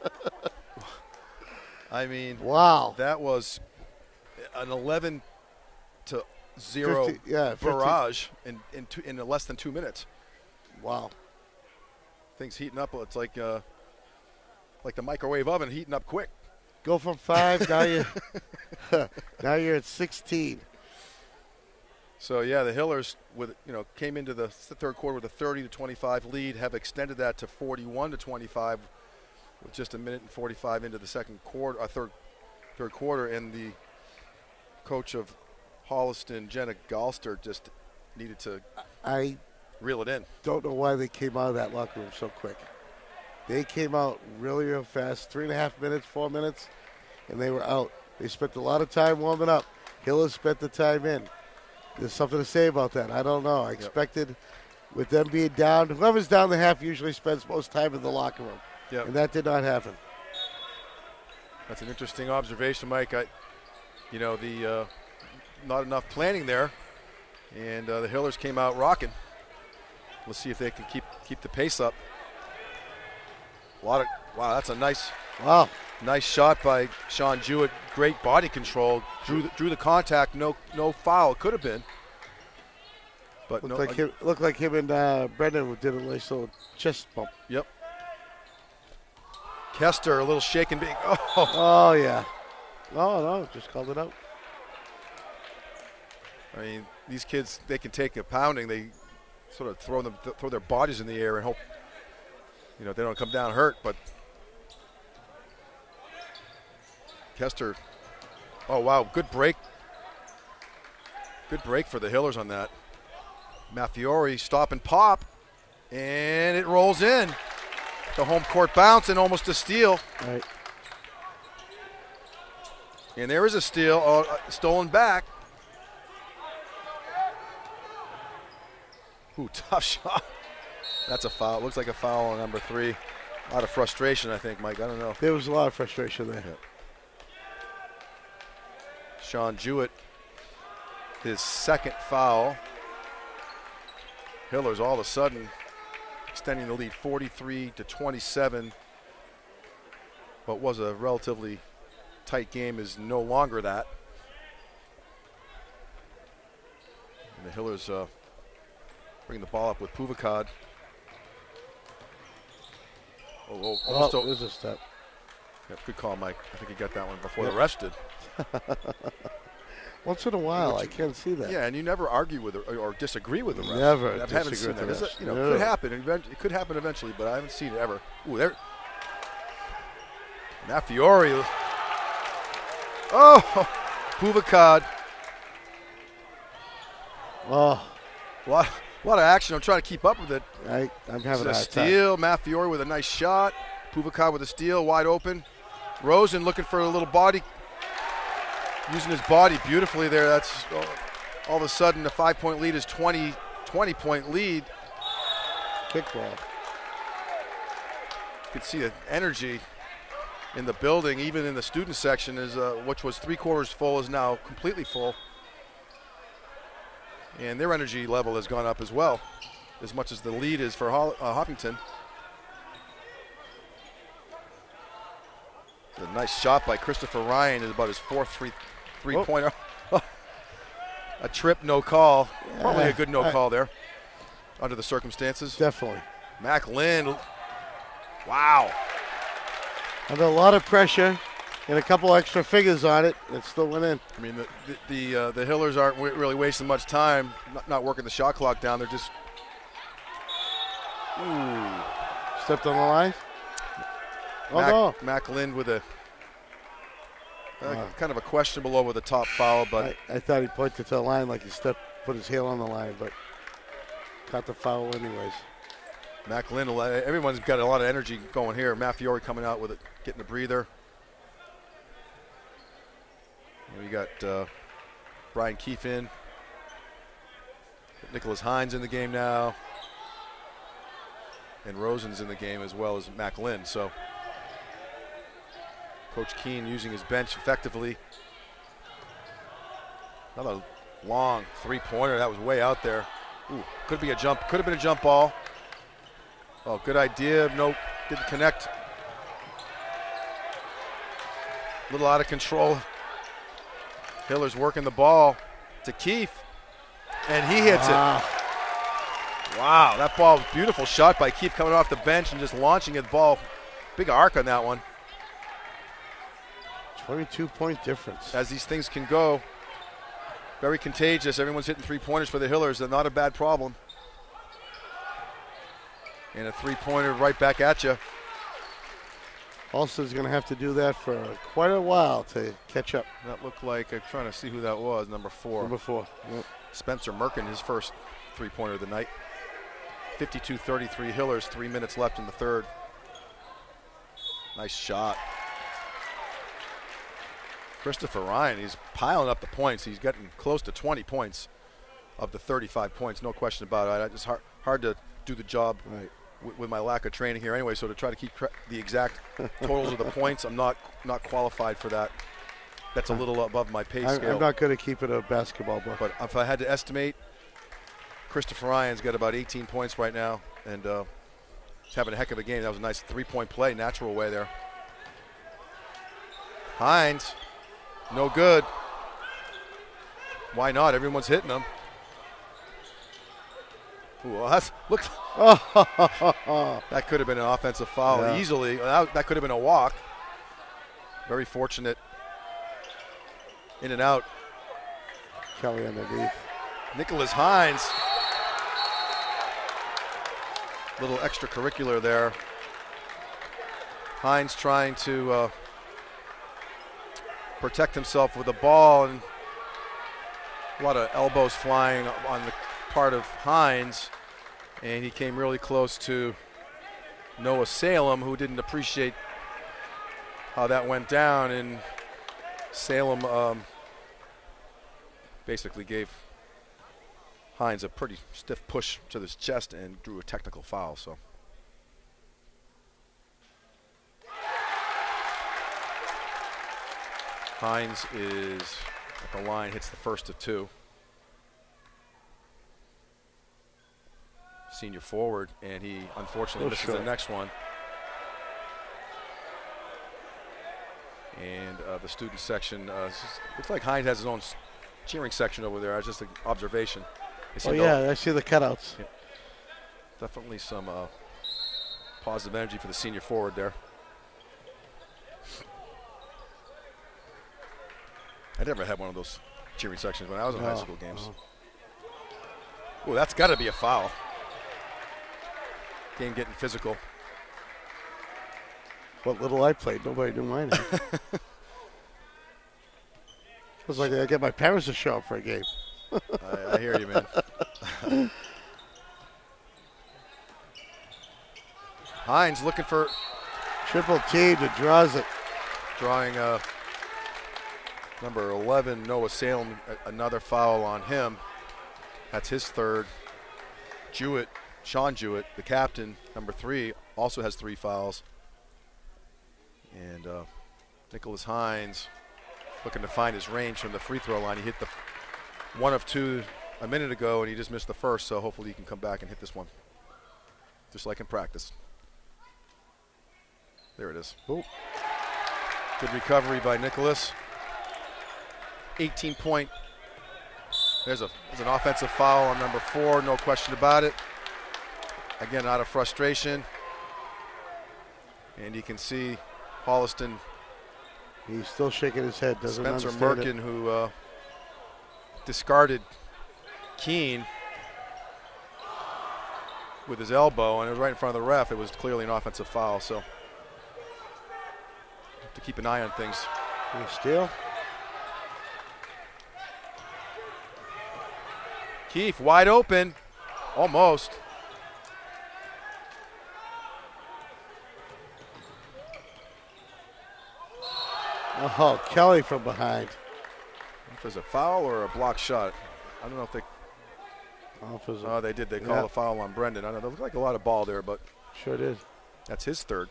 I mean, wow, that was an 11-0 barrage in less than 2 minutes. Wow, things heating up. It's like the microwave oven heating up quick. Go from 5, now you're at 16. So yeah, the Hillers came into the third quarter with a 30-25 lead, have extended that to 41-25 with just a minute and 45 into the third quarter, and the coach of Holliston, Jenna Galster, just needed to reel it in. Don't know why they came out of that locker room so quick. They came out really real fast, 3.5 minutes, 4 minutes, and they were out. They spent a lot of time warming up. Hillers spent the time in. There's something to say about that. I don't know. I expected with them being down, whoever's down the half usually spends most time in the locker room. Yep. And that did not happen. That's an interesting observation, Mike. Not enough planning there, and the Hillers came out rocking. Let's see if they can keep the pace up. Wow, that's a nice shot by Sean Jewett. Great body control. Drew the contact. No foul. Could have been. But looked like him and Brendan did a nice little chest bump. Yep. Kester, a little shaken. Oh yeah. No, just called it out. I mean, these kids, they can take a pounding. They sort of throw their bodies in the air and hope they don't come down hurt. But Kester, oh wow, good break. Good break for the Hillers on that. Matfiore stop and pop, and it rolls in. The home court bounce and almost a steal. Right. And there is a steal, stolen back. Ooh, tough shot. That's a foul. Looks like a foul on number 3. A lot of frustration, I think, Mike. I don't know. There was a lot of frustration there. Yeah. Sean Jewett, his second foul. Hillers all of a sudden extending the lead 43-27. What was a relatively tight game is no longer that. And the Hillers bring the ball up with Puvakad. There's a step. Yeah, good call, Mike. I think he got that one before the refs did. Once in a while, I can't see that. Yeah, and you never argue with or disagree with the refs. Never I haven't seen that. It could happen. It could happen eventually, but I haven't seen it ever. Ooh, there. Mafiori. Oh, Puvakad. Oh. A lot of action. I'm trying to keep up with it. I'm having a steal. Mafiori with a nice shot. Puvakad with a steal, wide open. Rosen looking for a little body. Using his body beautifully there. That's all of a sudden the 5-point lead is 20-point lead. Kickball. You can see the energy in the building, even in the student section, is which was 3/4 full is now completely full. And their energy level has gone up as well, as much as the lead is for Hopkinton. A nice shot by Christopher Ryan is about his fourth three-pointer. A trip, no call. Probably a good no call there under the circumstances. Definitely. Mac Lynn. Wow. Under a lot of pressure and a couple extra figures on it, it still went in. I mean, the Hillers aren't really wasting much time, not working the shot clock down. They're just. Ooh. Stepped on the line. Mac Lind with a kind of a questionable over the top foul, but I thought he pointed to the line like he put his heel on the line, but caught the foul anyways. Mac Lind, everyone's got a lot of energy going here. Mafiori coming out with it, getting a breather. And we got Brian Keefe in. Nicholas Hines in the game now. And Rosen's in the game as well as Mac Lind. So Coach Keene using his bench effectively. Another long three-pointer. That was way out there. Ooh, could be a jump. Could have been a jump ball. Oh, good idea. Nope, didn't connect. A little out of control. Hiller's working the ball to Keefe, and he hits it. Wow, that ball was a beautiful shot by Keefe coming off the bench and just launching the ball. Big arc on that one. 22-point difference. As these things can go. Very contagious. Everyone's hitting three-pointers for the Hillers. They're not a bad problem. And a three-pointer right back at you. Holliston's going to have to do that for quite a while to catch up. That looked like, I'm trying to see who that was, number 4. Number 4. Yep. Spencer Merkin, his first three-pointer of the night. 52-33 Hillers, 3 minutes left in the third. Nice shot. Christopher Ryan, he's piling up the points. He's getting close to 20 points of the 35 points, no question about it. It's hard to do the job with my lack of training here anyway, so to try to keep the exact totals of the points, I'm not qualified for that. That's a little above my pay scale. I'm not good at keeping a basketball book. But if I had to estimate, Christopher Ryan's got about 18 points right now, and he's having a heck of a game. That was a nice three-point play, natural way there. Hines, no good. Why not? Everyone's hitting them. Ooh, well, that could have been an offensive foul easily. That could have been a walk. Very fortunate. In and out. Kelly underneath. Nicholas Hines. Little extracurricular there. Hines trying to protect himself with the ball, and a lot of elbows flying on the part of Hines, and he came really close to Noah Salem, who didn't appreciate how that went down, and Salem basically gave Hines a pretty stiff push to his chest and drew a technical foul. So Hines is At the line, hits the first of two. Senior forward, and he unfortunately misses the next one. And the student section, looks like Hines has his own cheering section over there. That's just an observation. Oh, yeah, I see the cutouts. Yeah. Definitely some positive energy for the senior forward there. I never had one of those cheering sections when I was in high school games. Oh, that's got to be a foul. Game getting physical. What little I played, nobody knew mine. It was like I get my parents to show up for a game. I hear you, man. Hines looking for triple team that draws it. Drawing number 11, Noah Salem, another foul on him. That's his third. Sean Jewett, the captain, number 3, also has 3 fouls. And Nicholas Hines looking to find his range from the free throw line. He hit the 1 of 2 a minute ago, and he just missed the first, so hopefully he can come back and hit this one, just like in practice. There it is. Ooh. Good recovery by Nicholas. 18-point. There's an offensive foul on number 4, no question about it. Again, out of frustration. And you can see Holliston. He's still shaking his head. Doesn't Spencer understand Merkin, who discarded Keene with his elbow, and it was right in front of the ref. It was clearly an offensive foul, so have to keep an eye on things. Steal. Keefe wide open, almost. Oh, Kelly from behind. If there's a foul or a block shot, I don't know if they. Oh, they did. They called a foul on Brendan. I don't know. There looked like a lot of ball there, but sure did. That's his third.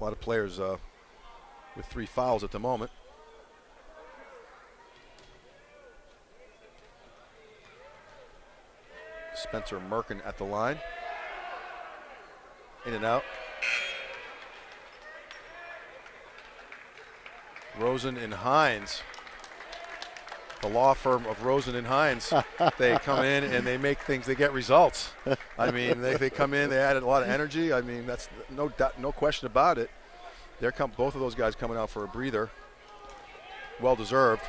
A lot of players with 3 fouls at the moment. Spencer Merkin at the line. In and out. Rosen and Hines. The law firm of Rosen and Hines. They come in and they make things, they get results. I mean, they come in, they added a lot of energy. I mean, that's no question about it. Both of those guys coming out for a breather. Well deserved.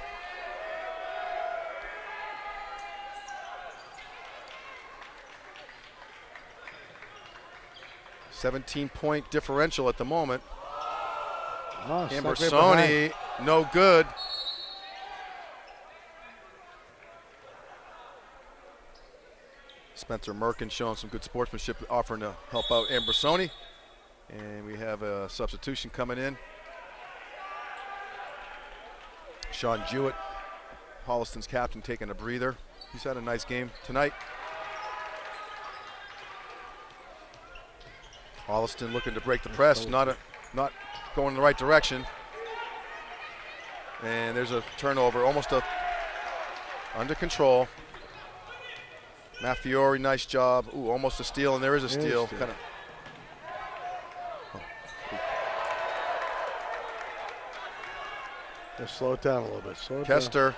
$17-point differential at the moment. Oh, Ambersoni, no good. Spencer Merkin showing some good sportsmanship, offering to help out Ambersoni. And we have a substitution coming in. Sean Jewett, Holliston's captain, taking a breather. He's had a nice game tonight. Holliston looking to break the press, not going in the right direction. And there's a turnover, under control. Matt Fiore, nice job. Ooh, almost a steal, and there is a steal. Just slow it down a little bit. Kester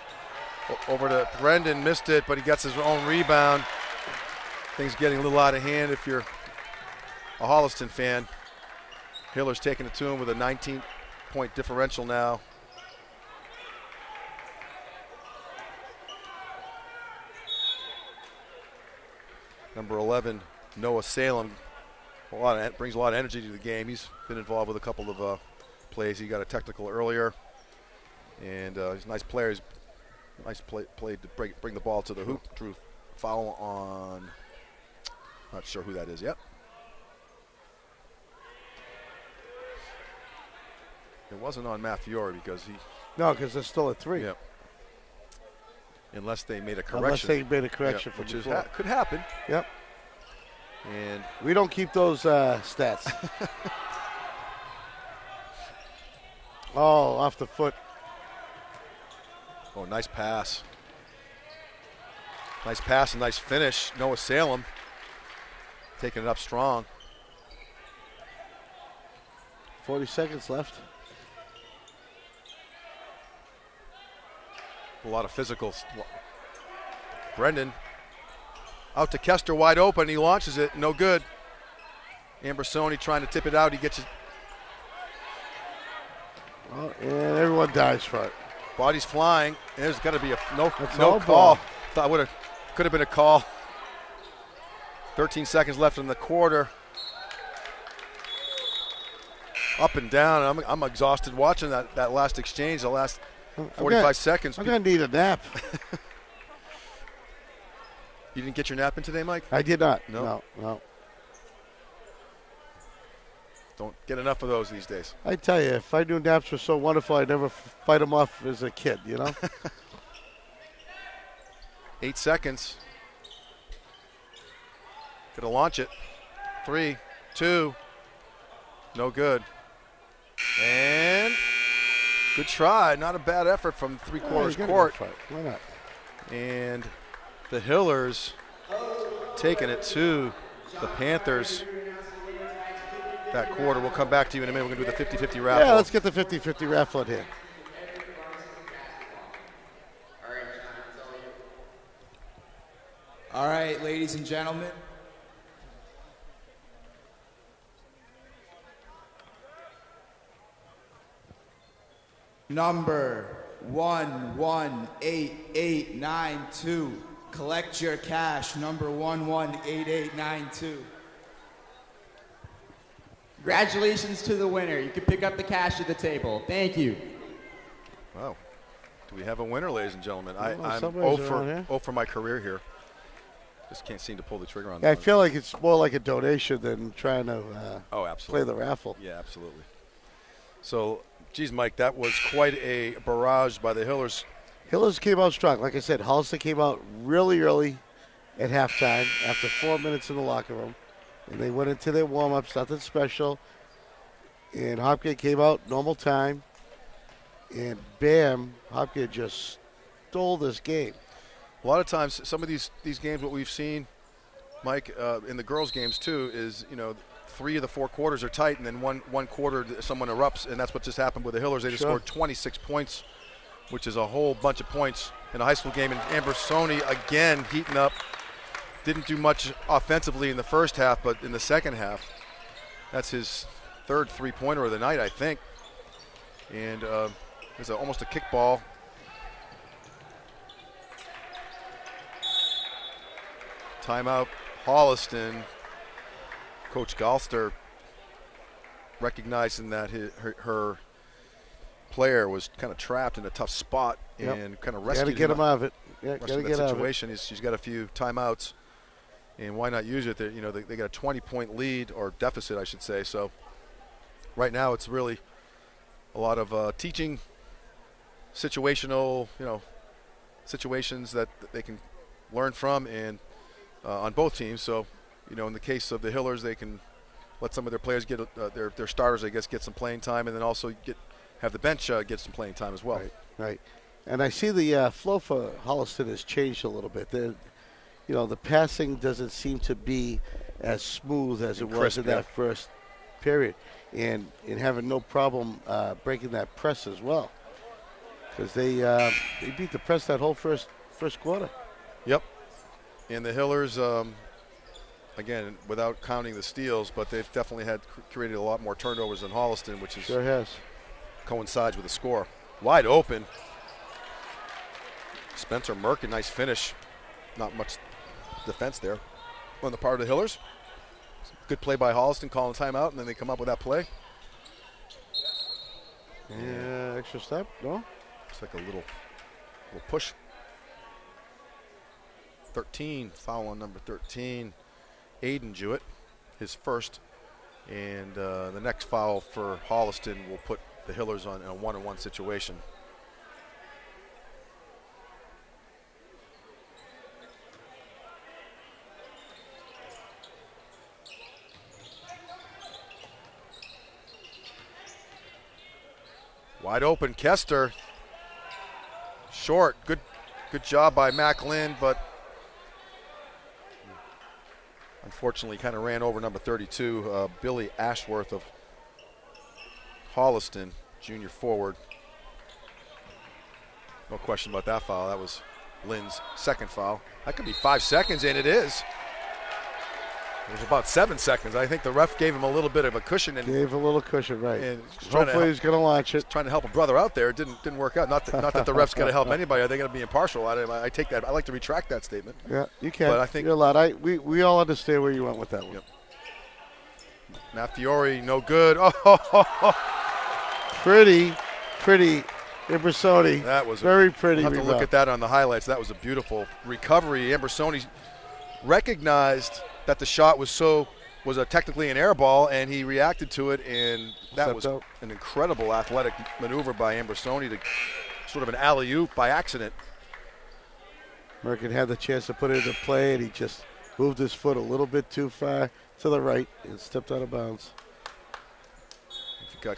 over to Brendan, missed it, but he gets his own rebound. Things getting a little out of hand if you're a Holliston fan. Hiller's taking it to him with a 19-point differential now. Number 11, Noah Salem, brings a lot of energy to the game. He's been involved with a couple of plays. He got a technical earlier, and he's a nice player. He's nice play to bring the ball to the hoop. Drew foul on, not sure who that is yet. It wasn't on Matt Fiore because he. No, because it's still at 3. Yep. Unless they made a correction. Unless they made a correction, which could happen. Yep. And we don't keep those stats. Oh, off the foot. Oh, nice pass. Nice pass and nice finish. Noah Salem taking it up strong. 40 seconds left. A lot of physicals. Brendan out to Kester, wide open. He launches it, no good. Ambersoni trying to tip it out. He gets it. Oh, and everyone dies for it. Body's flying. There's got to be a no no call. ball. Thought could have been a call. 13 seconds left in the quarter. Up and down. I'm exhausted watching that last exchange, the last 45 seconds. I'm going to need a nap. You didn't get your nap in today, Mike? I did not. No. Don't get enough of those these days. I tell you, if I knew naps were so wonderful, I'd never fight them off as a kid, you know? 8 seconds. Gonna launch it. 3, 2, no good. And good try. Not a bad effort from three-quarters court. Why not? And the Hillers taking it to the Panthers. That quarter. We'll come back to you in a minute. We're going to do the 50-50 raffle. Yeah, let's get the 50-50 raffle in here. All right, ladies and gentlemen. Number 118892. Collect your cash. Number 118892. Congratulations to the winner. You can pick up the cash at the table. Thank you. Wow. Do we have a winner, ladies and gentlemen? I'm somebody's 0 for my career here. Just can't seem to pull the trigger on Yeah, that. I feel like it's more like a donation than trying to play the raffle. Yeah, absolutely. So, geez, Mike, that was quite a barrage by the Hillers. Hillers came out strong. Like I said, Holliston came out really early at halftime after 4 minutes in the locker room. And they went into their warm-ups, nothing special. And Hopkins came out normal time. And bam, Hopkins just stole this game. A lot of times, some of these games, what we've seen, Mike, in the girls' games too, is 3 of the 4 quarters are tight, and then one quarter someone erupts, and that's what just happened with the Hillers. They just scored 26 points, which is a whole bunch of points in a high school game. And Ambersoni again heating up. Didn't do much offensively in the first half, but in the second half, that's his 3rd three-pointer of the night, I think. And there's almost a kickball. Timeout, Holliston. Coach Galster recognizing that her player was kind of trapped in a tough spot and kind of rescued him. Got to get him out of it. Yeah, got to get out of it. She's got a few timeouts. And why not use it? They got a 20-point lead, or deficit, I should say. So right now it's really a lot of teaching, situational, situations that they can learn from, and on both teams. So, in the case of the Hillers, they can let some of their players get their starters, I guess, get some playing time, and then also have the bench get some playing time as well. Right. And I see the flow for Holliston has changed a little bit. The passing doesn't seem to be as smooth as it was in that first period, and having no problem breaking that press as well, because they beat the press that whole first quarter. Yep. And the Hillers, again, without counting the steals, but they've definitely created a lot more turnovers than Holliston, which sure has coincides with the score. Wide open. Spencer Merkin, nice finish. Not much defense there on the part of the Hillers. Good play by Holliston, calling timeout, and then they come up with that play. Yeah, extra step, no? It's like a little push. 13, foul on number 13. Aiden Jewett, his first. And the next foul for Holliston will put the Hillers on in a 1-on-1 situation. Wide open, Kester. short. Good job by Mac Lynn, but unfortunately kind of ran over number 32, Billy Ashworth of Holliston, junior forward. No question about that foul. That was Lynn's second foul. That could be 5 seconds, and it is. It was about 7 seconds. I think the ref gave him a little bit of a cushion. And gave a little cushion, right. And hopefully he's going to launch it. Trying to help a brother out there. It didn't work out. Not that the ref's going to help anybody. Are they going to be impartial? I take that. I like to retract that statement. Yeah, you can. But I think you're allowed. We all understand where you went with that one. Yep. Matt Fiore, no good. Pretty. Ambersoni. That was very pretty. We'll have to look at that on the highlights. That was a beautiful recovery. Ambersoni recognized that the shot was technically an air ball, and he reacted to it, and that was an incredible athletic maneuver by Ambersoni to sort of an alley-oop by accident. Merkin had the chance to put it into play, and he just moved his foot a little bit too far to the right and stepped out of bounds. You've got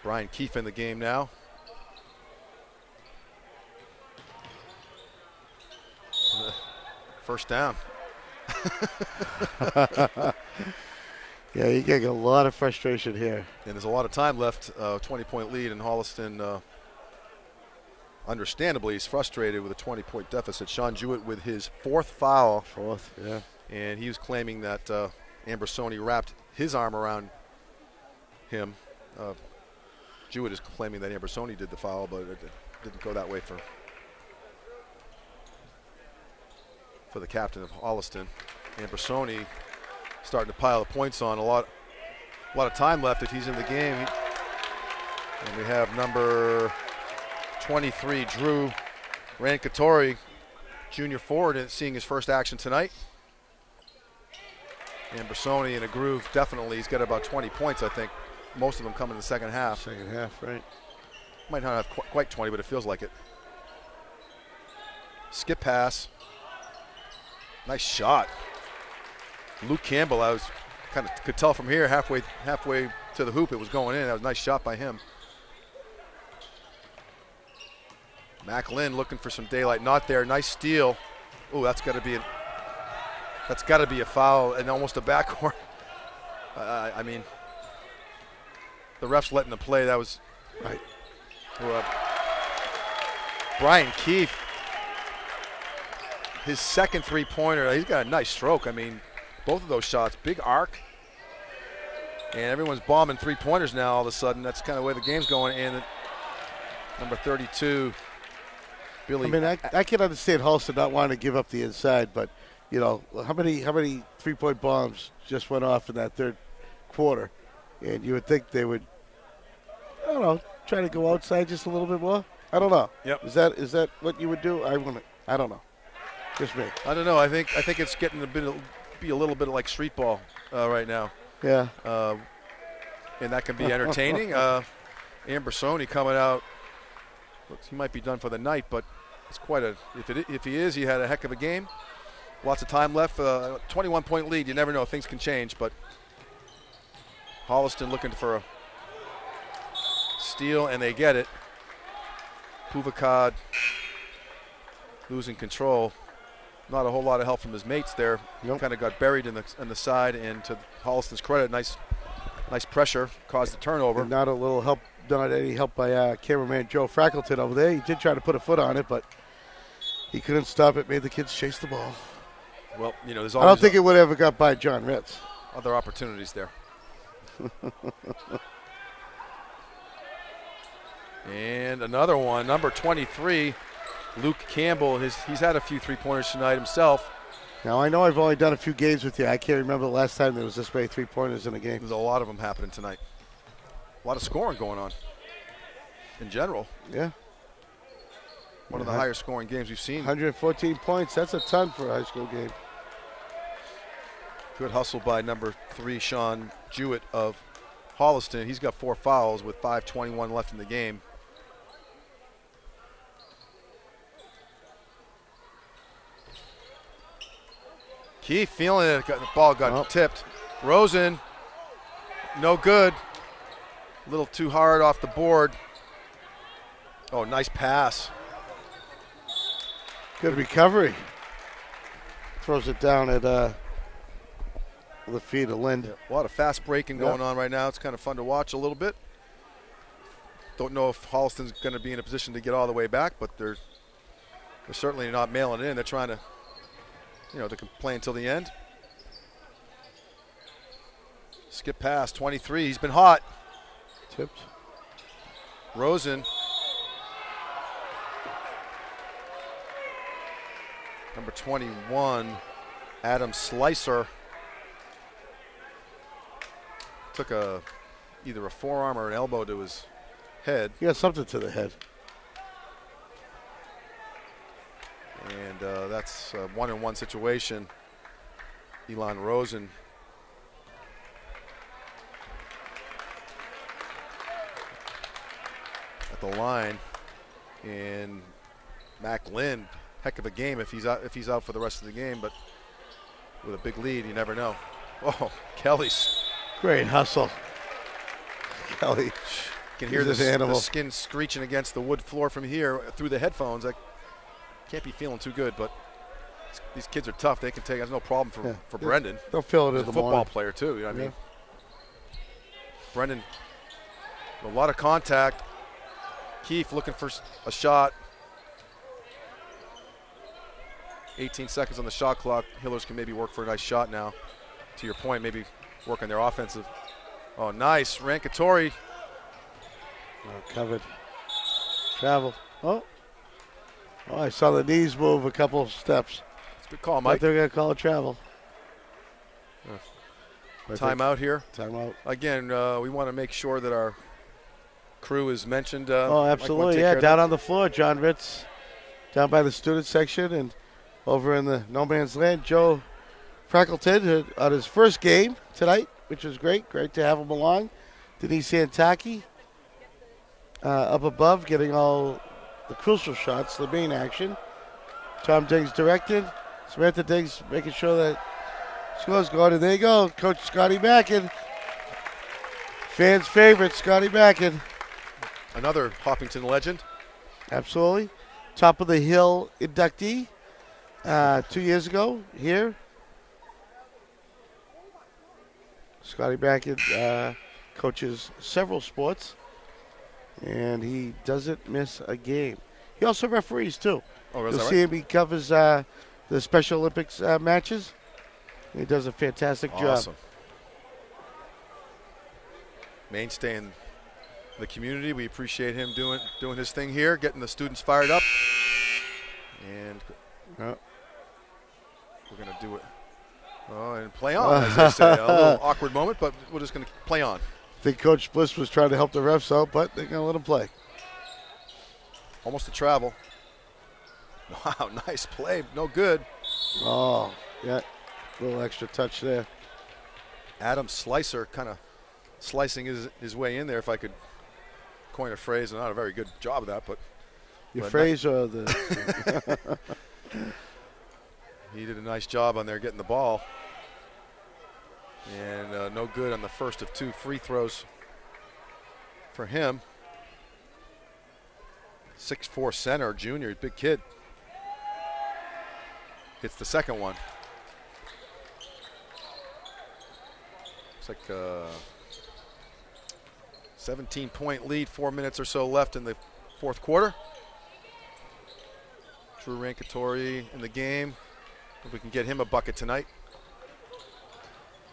Brian Keefe in the game now. First down. Yeah, you're getting a lot of frustration here. And there's a lot of time left, 20-point lead, and Holliston, understandably, is frustrated with a 20-point deficit. Sean Jewett with his fourth foul. Fourth, yeah. And he was claiming that Ambersoni wrapped his arm around him. Jewett is claiming that Ambersoni did the foul, but it didn't go that way for the captain of Holliston. Ambersoni starting to pile the points on. A lot of time left if he's in the game. And we have number 23, Drew Rankatori, junior forward, seeing his first action tonight. Ambersoni in a groove, definitely. He's got about 20 points, I think. Most of them come in the second half. Second half, right. Might not have quite 20, but it feels like it. Skip pass. Nice shot. Luke Campbell, I was could tell from here halfway to the hoop it was going in. That was a nice shot by him. Mac Lynn looking for some daylight, not there. Nice steal. Oh, that's got to be a foul and almost a backcourt. I mean, the ref's letting the play. That was right. Brian Keefe, his second three-pointer. He's got a nice stroke. I mean, both of those shots, big arc. And everyone's bombing three-pointers now all of a sudden. That's kind of the way the game's going. And number 32, Billy. I mean, I can understand Holliston not wanting to give up the inside, but, you know, how many three-point bombs just went off in that third quarter? And you would think they would, I don't know, try to go outside just a little bit more? I don't know. Yep. Is that what you would do? I don't know. Just me. I don't know. I think it's getting be a little bit like street ball right now. Yeah. And that can be entertaining. Ambersoni coming out. Looks, he might be done for the night, but it's quite a. If he is, he had a heck of a game. Lots of time left. 21-point lead. You never know. Things can change, but Holliston looking for a steal, and they get it. Puvakad losing control. Not a whole lot of help from his mates there. Nope. Kind of got buried in the side, and to Holliston's credit, nice pressure caused the turnover. And not any help by cameraman Joe Frackleton over there. He did try to put a foot on it, but he couldn't stop it. Made the kids chase the ball. Well, you know, there's I don't think it would ever got by John Ritz. Other opportunities there. And another one, number 23. Luke Campbell, he's had a few three-pointers tonight himself. Now, I know I've only done a few games with you. I can't remember the last time there was this many three-pointers in a game. There's a lot of them happening tonight. A lot of scoring going on in general. Yeah. One of the higher scoring games we've seen. 114 points. That's a ton for a high school game. Good hustle by number 3, Sean Jewett of Holliston. He's got 4 fouls with 5:21 left in the game. Keith feeling it. The ball got tipped. Rosen, no good. A little too hard off the board. Oh, nice pass. Good recovery. Throws it down at the feet of Lind. Yeah, a lot of fast breaking going on right now. It's kind of fun to watch a little bit. Don't know if Holliston's going to be in a position to get all the way back, but they're certainly not mailing it in. They're trying to, to play until the end. Skip pass, 23. He's been hot. Tipped. Rosen. Number 21, Adam Slicer. Took either a forearm or an elbow to his head. He got something to the head. And that's a 1-on-1 situation. Elon Rosen. At the line. And Mac Lind, heck of a game if he's out for the rest of the game, but with a big lead, you never know. Oh, Kelly's. Great hustle. Kelly. You can hear the animal. skin screeching against the wood floor from here through the headphones. I can't be feeling too good, but these kids are tough. They can take. There's no problem for Brendan. They'll feel it He's in a the football morning. player too. You know what I mean? Brendan, a lot of contact. Keefe looking for a shot. 18 seconds on the shot clock. Hillers can maybe work for a nice shot now. To your point, maybe work on their offensive. Oh, nice. Rankatori. Covered. Travel. Oh, I saw the knees move a couple of steps. It's a good call, But Mike. they're going to call a travel. Timeout here. Timeout. Again, we want to make sure that our crew is mentioned. Oh, absolutely. Yeah, down on the floor, John Ritz, down by the student section, and over in the no man's land, Joe Freckleton on his first game tonight, which was great. Great to have him along. Denise Antaki up above, getting all the crucial shots, the main action. Tom Diggs directed. Samantha Diggs making sure that scores going. And there you go, Coach Scotty Mackin. Fans' favorite, Scotty Mackin. Another Hopkinton legend. Absolutely. Top of the Hill inductee 2 years ago here. Scotty Mackin coaches several sports, and he doesn't miss a game. He also referees, too. Oh, is You'll that see him. He covers the Special Olympics matches. He does a fantastic job. Mainstay in the community. We appreciate him doing his thing here, getting the students fired up. And we're going to do it. Oh, and play on, as they say. A little awkward moment, but we're just going to play on. I think Coach Bliss was trying to help the refs out, but they're going to let him play. Almost a travel. Wow, nice play. No good. Oh, yeah. A little extra touch there. Adam Slicer kind of slicing his way in there, if I could coin a phrase. Not a very good job of that, but. Your phrase or the. He did a nice job on there getting the ball. And no good on the first of two free throws for him. 6'4" center, junior, big kid. Hits the second one. It's like a 17-point lead, 4 minutes or so left in the fourth quarter. Drew Rankatori in the game. If we can get him a bucket tonight.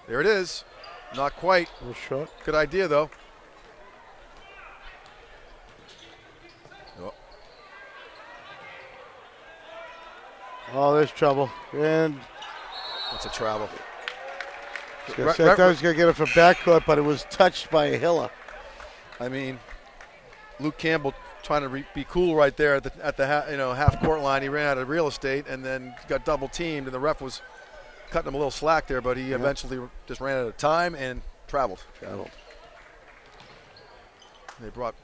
There it is. Not quite. A little short. Good idea, though. Oh, there's trouble. And that's a travel. I thought he was going to get it from backcourt, but it was touched by a Hiller. I mean, Luke Campbell trying to be cool right there at the half court line. He ran out of real estate and then got double teamed, and the ref was cutting him a little slack there, but he eventually just ran out of time and traveled. They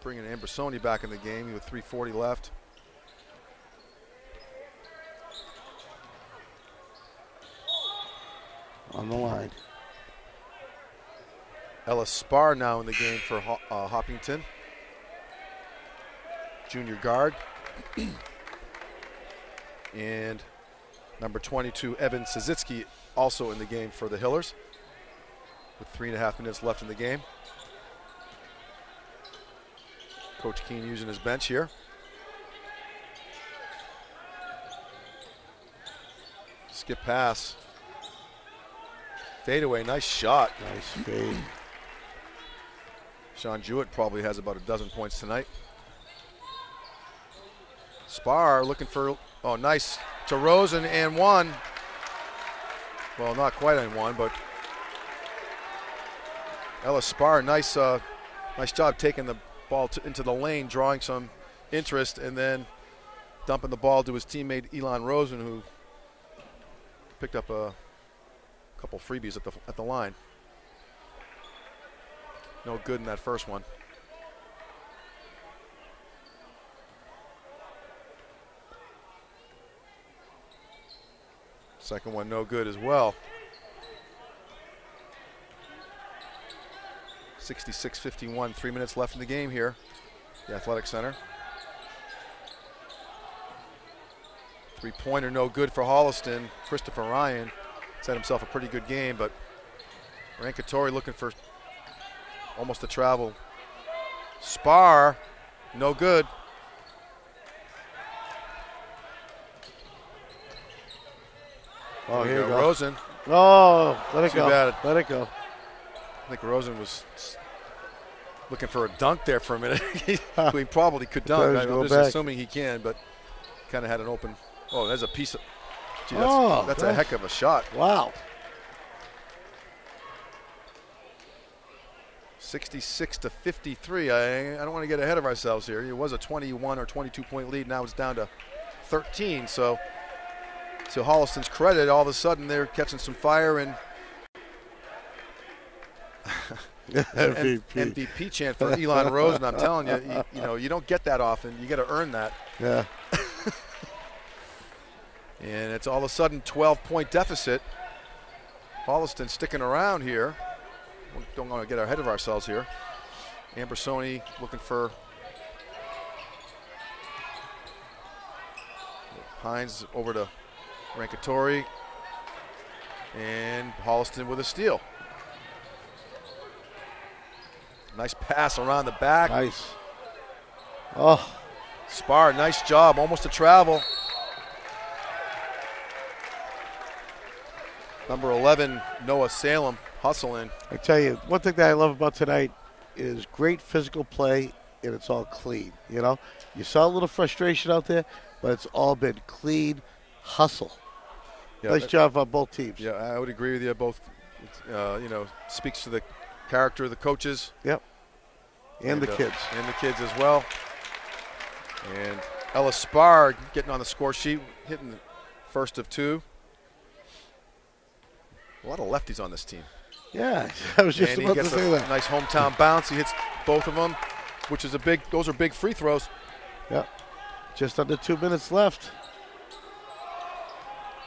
bringing Ambersoni back in the game with 3:40 left. On the line. Ellis Spar now in the game for Hopkinton. junior guard. And number 22, Evan Sazitsky, also in the game for the Hillers, with 3.5 minutes left in the game. Coach Keene using his bench here. Skip pass. Fade away, nice shot. Nice fade. Sean Jewett probably has about a dozen points tonight. Spar looking for, oh, nice to Rosen and one. Well, not quite on one, but Ellis Spar, nice job taking the ball into the lane, drawing some interest, and then dumping the ball to his teammate Elon Rosen, who picked up a couple freebies at the line. No good in that first one. Second one no good as well. 66-51, 3 minutes left in the game here. The Athletic Center. Three-pointer no good for Holliston. Christopher Ryan has had himself a pretty good game, but Rankatori looking for almost a travel. Spar, no good. Oh, here you go. Rosen. Oh, let it Too go. bad. Let it go. I think Rosen was looking for a dunk there for a minute. He probably could dunk. I'm just assuming he can, but kind of had an open. Oh, there's a piece of. Gee, that's a heck of a shot. Wow. 66-53. I don't want to get ahead of ourselves here. It was a 21 or 22-point lead. Now it's down to 13. So, to Holliston's credit, all of a sudden they're catching some fire and MVP chant for Elon Rosen. I'm telling you, you don't get that often. You got to earn that. Yeah. And it's all of a sudden 12-point deficit. Holliston sticking around here. We don't want to get ahead of ourselves here. Ambersoni looking for Hines over to Rankatori. And Holliston with a steal. Nice pass around the back. Nice. Oh. Spar, nice job. Almost a travel. Number 11, Noah Salem, hustling. I tell you, one thing that I love about tonight is great physical play, and it's all clean. You saw a little frustration out there, but it's all been clean hustle. Yeah, nice job on both teams. Yeah, I would agree with you. Both, speaks to the character of the coaches. Yep. And the kids. And the kids as well. And Ellis Spar getting on the score sheet, hitting the first of two. A lot of lefties on this team. Yeah, I was just about to say that. Nice hometown bounce. He hits both of them, which is those are big free throws. Yep. Just under 2 minutes left.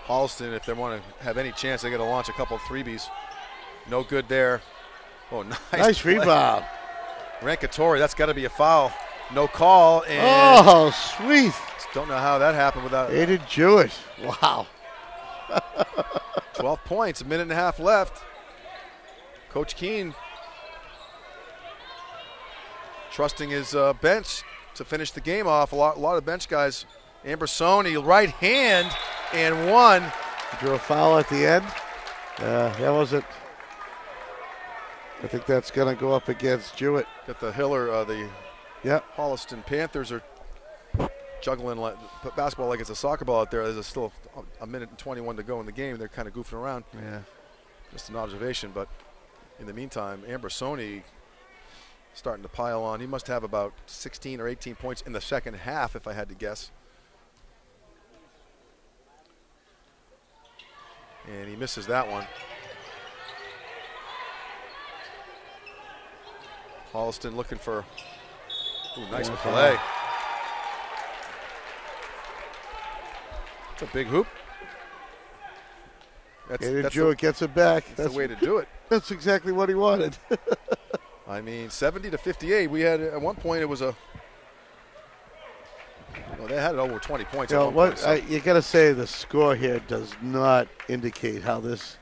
Holliston, if they want to have any chance, they got to launch a couple of freebies. No good there. Oh, nice rebound. Rankatori, that's got to be a foul. No call. And oh, sweet. Don't know how that happened without. Aiden Jewett. Wow. 12 points, a minute and a half left. Coach Keene trusting his bench to finish the game off. A lot of bench guys. Ambersoni, right hand, and one. Drew a foul at the end. That wasn't. I think that's going to go up against Jewett. Got the Hiller, the Holliston Panthers are juggling basketball like it's a soccer ball out there. There's still a minute and 21 to go in the game. They're kind of goofing around. Yeah. Just an observation, but in the meantime, Ambersoni starting to pile on. He must have about 16 or 18 points in the second half, if I had to guess. And he misses that one. Holliston looking for nice play. It's a big hoop. That's Jewett gets it back. That's the way to do it. That's exactly what he wanted. I mean, 70-58. We had at one point it was a Well, they had it over 20 points. You at know, one what point, so. you got to say, the score here does not indicate how this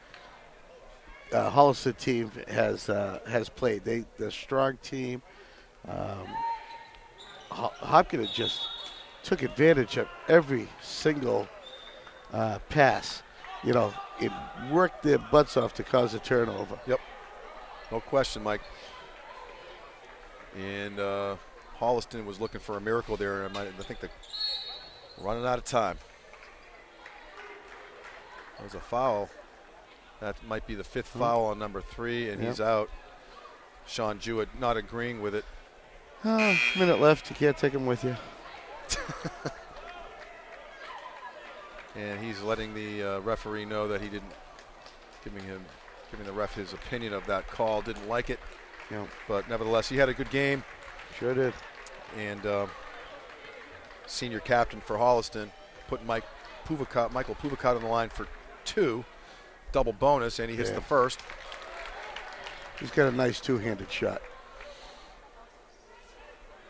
Holliston team has played. They're a strong team. Hopkins just took advantage of every single pass. You know, it worked their butts off to cause a turnover. Yep. No question, Mike. And Holliston was looking for a miracle there. I think they're running out of time. There's a foul. That might be the 5th foul on number 3, and he's out. Sean Jewett not agreeing with it. Minute left. You can't take him with you. And he's letting the referee know that he didn't, giving the ref his opinion of that call. Didn't like it. Yeah. But nevertheless, he had a good game. Sure did. And senior captain for Holliston put Michael Puvicott on the line for 2. Double bonus, and he hits the first. He's got a nice two-handed shot.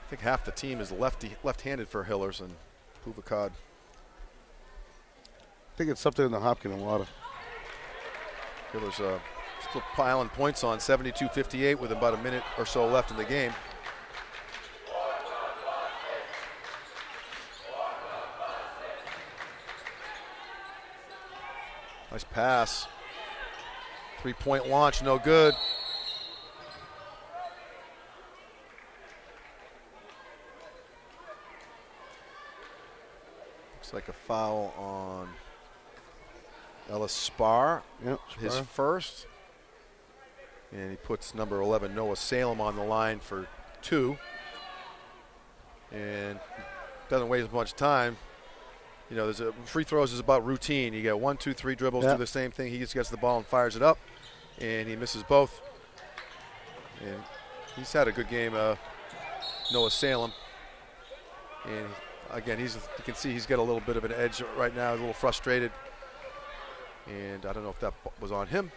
I think half the team is left-handed for Hillers, and Puvicott. I think it's something in the Hopkins water. Hillers still piling points on, 72-58 with about a minute or so left in the game. Nice pass. 3-point launch, no good. Looks like a foul on Ellis Spar. Yep, his first. And he puts number 11, Noah Salem, on the line for 2. And doesn't waste much time. You know, free throws is about routine. You get 1, 2, 3 dribbles, do the same thing. He just gets the ball and fires it up, and he misses both. And he's had a good game, Noah Salem. And again, you can see he's got a little bit of an edge right now, a little frustrated. And I don't know if that was on him.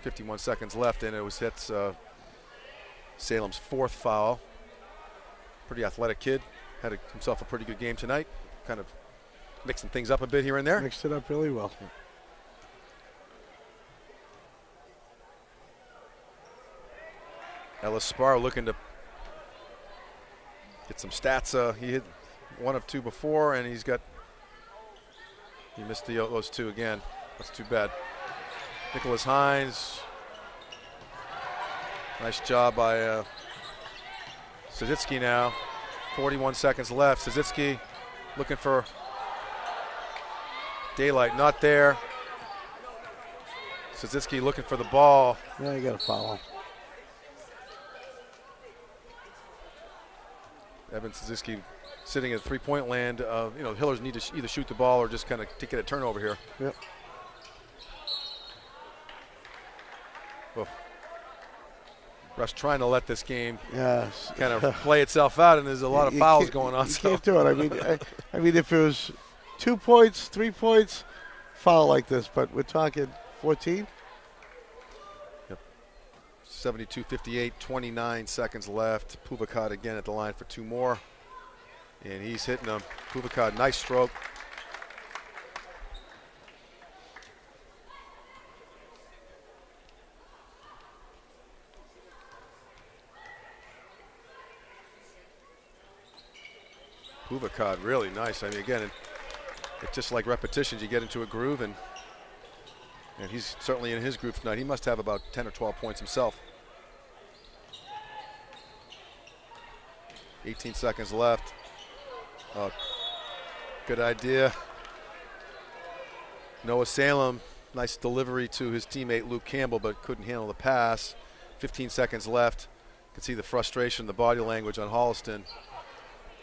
51 seconds left, and that's Salem's 4th foul. Pretty athletic kid. Had himself a pretty good game tonight. Kind of mixing things up a bit here and there. Mixed it up really well. Ellis Spar looking to get some stats. He hit 1 of 2 before, and he missed those 2 again. That's too bad. Nicholas Hines. Nice job by Sazitsky now. 41 seconds left. Sazitsky looking for daylight, not there. Sazitsky looking for the ball. Yeah, you got to follow. Evan Sazitsky sitting at 3-point land. Hillers need to either shoot the ball or just kind of get a turnover here. Yep. Well, Russ trying to let this game kind of Yes. play itself out, and there's a lot of fouls going on. You can't do it. I mean, if it was 2 points, 3 points, foul like this, but we're talking 14. 72-58, 29 seconds left. Puvicott again at the line for 2 more. And he's hitting them. Puvicott, nice stroke. Puvicott, really nice. I mean, again, it's just like repetitions. You get into a groove, and he's certainly in his groove tonight. He must have about 10 or 12 points himself. 18 seconds left. Good idea. Noah Salem, nice delivery to his teammate Luke Campbell, but couldn't handle the pass. 15 seconds left. You can see the frustration, the body language on Holliston.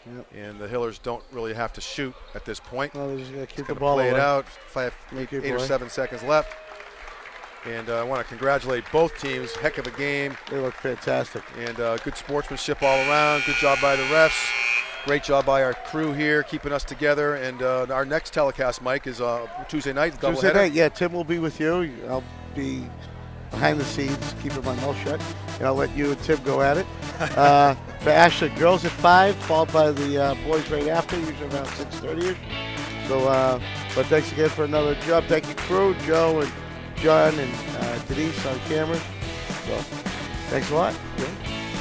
Yep. And the Hillers don't really have to shoot at this point. Well, they're just going to keep the ball play away. it out. 8 or 7 seconds left. And I want to congratulate both teams. Heck of a game. They look fantastic. And good sportsmanship all around. Good job by the refs. Great job by our crew here, keeping us together. And our next telecast, Mike, is Tuesday night. Tuesday night, yeah. Tim will be with you. I'll be behind the scenes, keeping my mouth shut, and I'll let you and Tim go at it. For Ashley, girls at 5, followed by the boys right after, usually around 6:30. So, but thanks again for another job. Thank you, crew, Joe and John and Denise on camera. So, thanks a lot.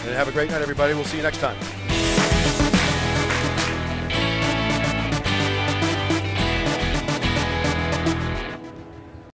And have a great night, everybody. We'll see you next time.